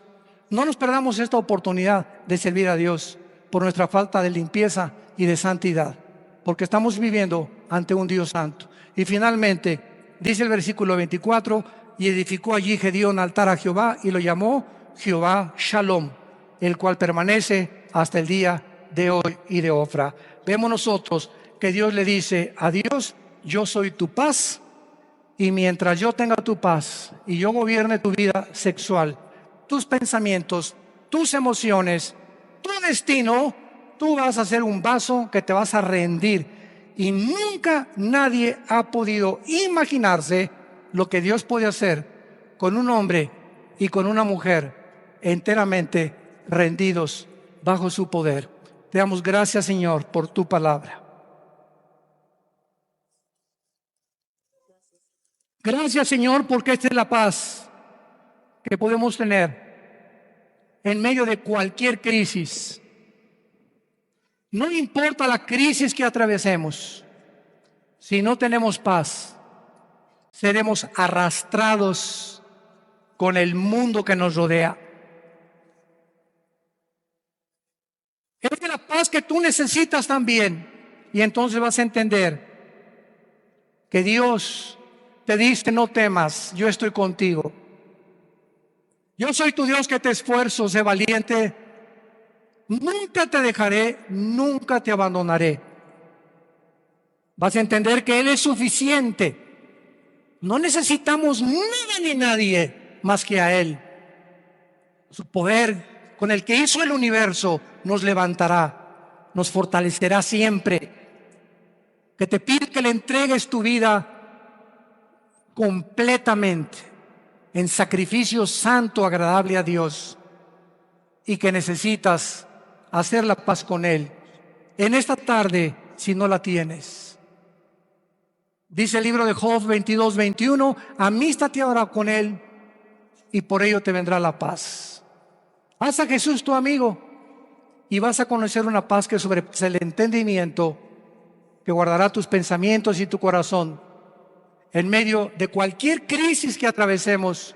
No nos perdamos esta oportunidad de servir a Dios por nuestra falta de limpieza y de santidad, porque estamos viviendo ante un Dios santo. Y finalmente, dice el versículo 24, y edificó allí Gedeón altar a Jehová y lo llamó Jehová Shalom, el cual permanece hasta el día de hoy y de Ofra. Vemos nosotros que Dios le dice a Dios, yo soy tu paz, y mientras yo tenga tu paz y yo gobierne tu vida sexual, tus pensamientos, tus emociones, tu destino, tú vas a ser un vaso que te vas a rendir. Y nunca nadie ha podido imaginarse lo que Dios puede hacer con un hombre y con una mujer enteramente rendidos bajo su poder. Te damos gracias, Señor, por tu palabra. Gracias, Señor, porque esta es la paz que podemos tener en medio de cualquier crisis. No importa la crisis que atravesemos, si no tenemos paz, seremos arrastrados con el mundo que nos rodea. Es la paz que tú necesitas también. Y entonces vas a entender que Dios te dice, no temas, yo estoy contigo. Yo soy tu Dios que te esfuerzo, sé valiente. Nunca te dejaré, nunca te abandonaré. Vas a entender que Él es suficiente. No necesitamos nada ni nadie más que a Él. Su poder con el que hizo el universo nos levantará, nos fortalecerá siempre. Que te pide que le entregues tu vida completamente en sacrificio santo, agradable a Dios, y que necesitas hacer la paz con Él en esta tarde si no la tienes. Dice el libro de Job 22:21, amístate ahora con Él y por ello te vendrá la paz. Haz a Jesús tu amigo y vas a conocer una paz que sobrepasa el entendimiento, que guardará tus pensamientos y tu corazón en medio de cualquier crisis que atravesemos,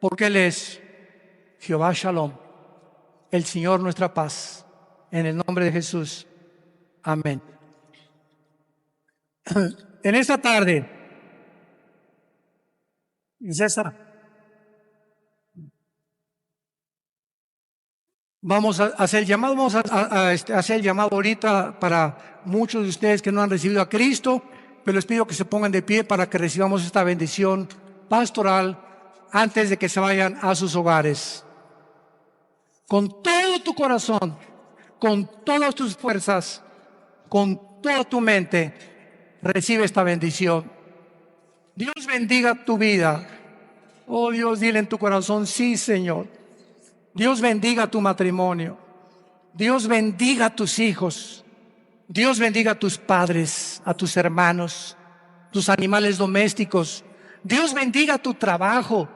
porque Él es Jehová Shalom, el Señor nuestra paz. En el nombre de Jesús. Amén. En esta tarde, César, vamos a hacer el llamado, hacer el llamado ahorita para muchos de ustedes que no han recibido a Cristo, pero les pido que se pongan de pie para que recibamos esta bendición pastoral antes de que se vayan a sus hogares. Con todo tu corazón, con todas tus fuerzas, con toda tu mente, recibe esta bendición. Dios bendiga tu vida. Oh Dios, dile en tu corazón, sí, Señor. Dios bendiga tu matrimonio. Dios bendiga a tus hijos. Dios bendiga a tus padres, a tus hermanos, tus animales domésticos. Dios bendiga tu trabajo,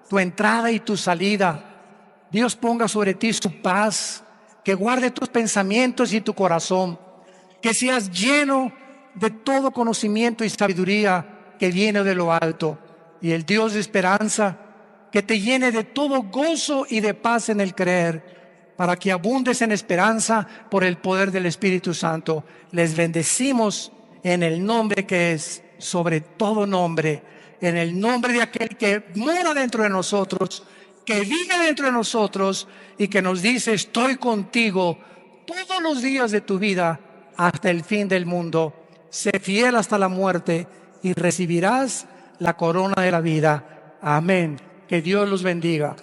tu entrada y tu salida. Dios ponga sobre ti su paz, que guarde tus pensamientos y tu corazón, que seas lleno de todo conocimiento y sabiduría que viene de lo alto. Y el Dios de esperanza, que te llene de todo gozo y de paz en el creer, para que abundes en esperanza por el poder del Espíritu Santo. Les bendecimos en el nombre que es sobre todo nombre, en el nombre de aquel que mora dentro de nosotros, que vive dentro de nosotros y que nos dice, estoy contigo todos los días de tu vida hasta el fin del mundo. Sé fiel hasta la muerte y recibirás la corona de la vida. Amén. Que Dios los bendiga.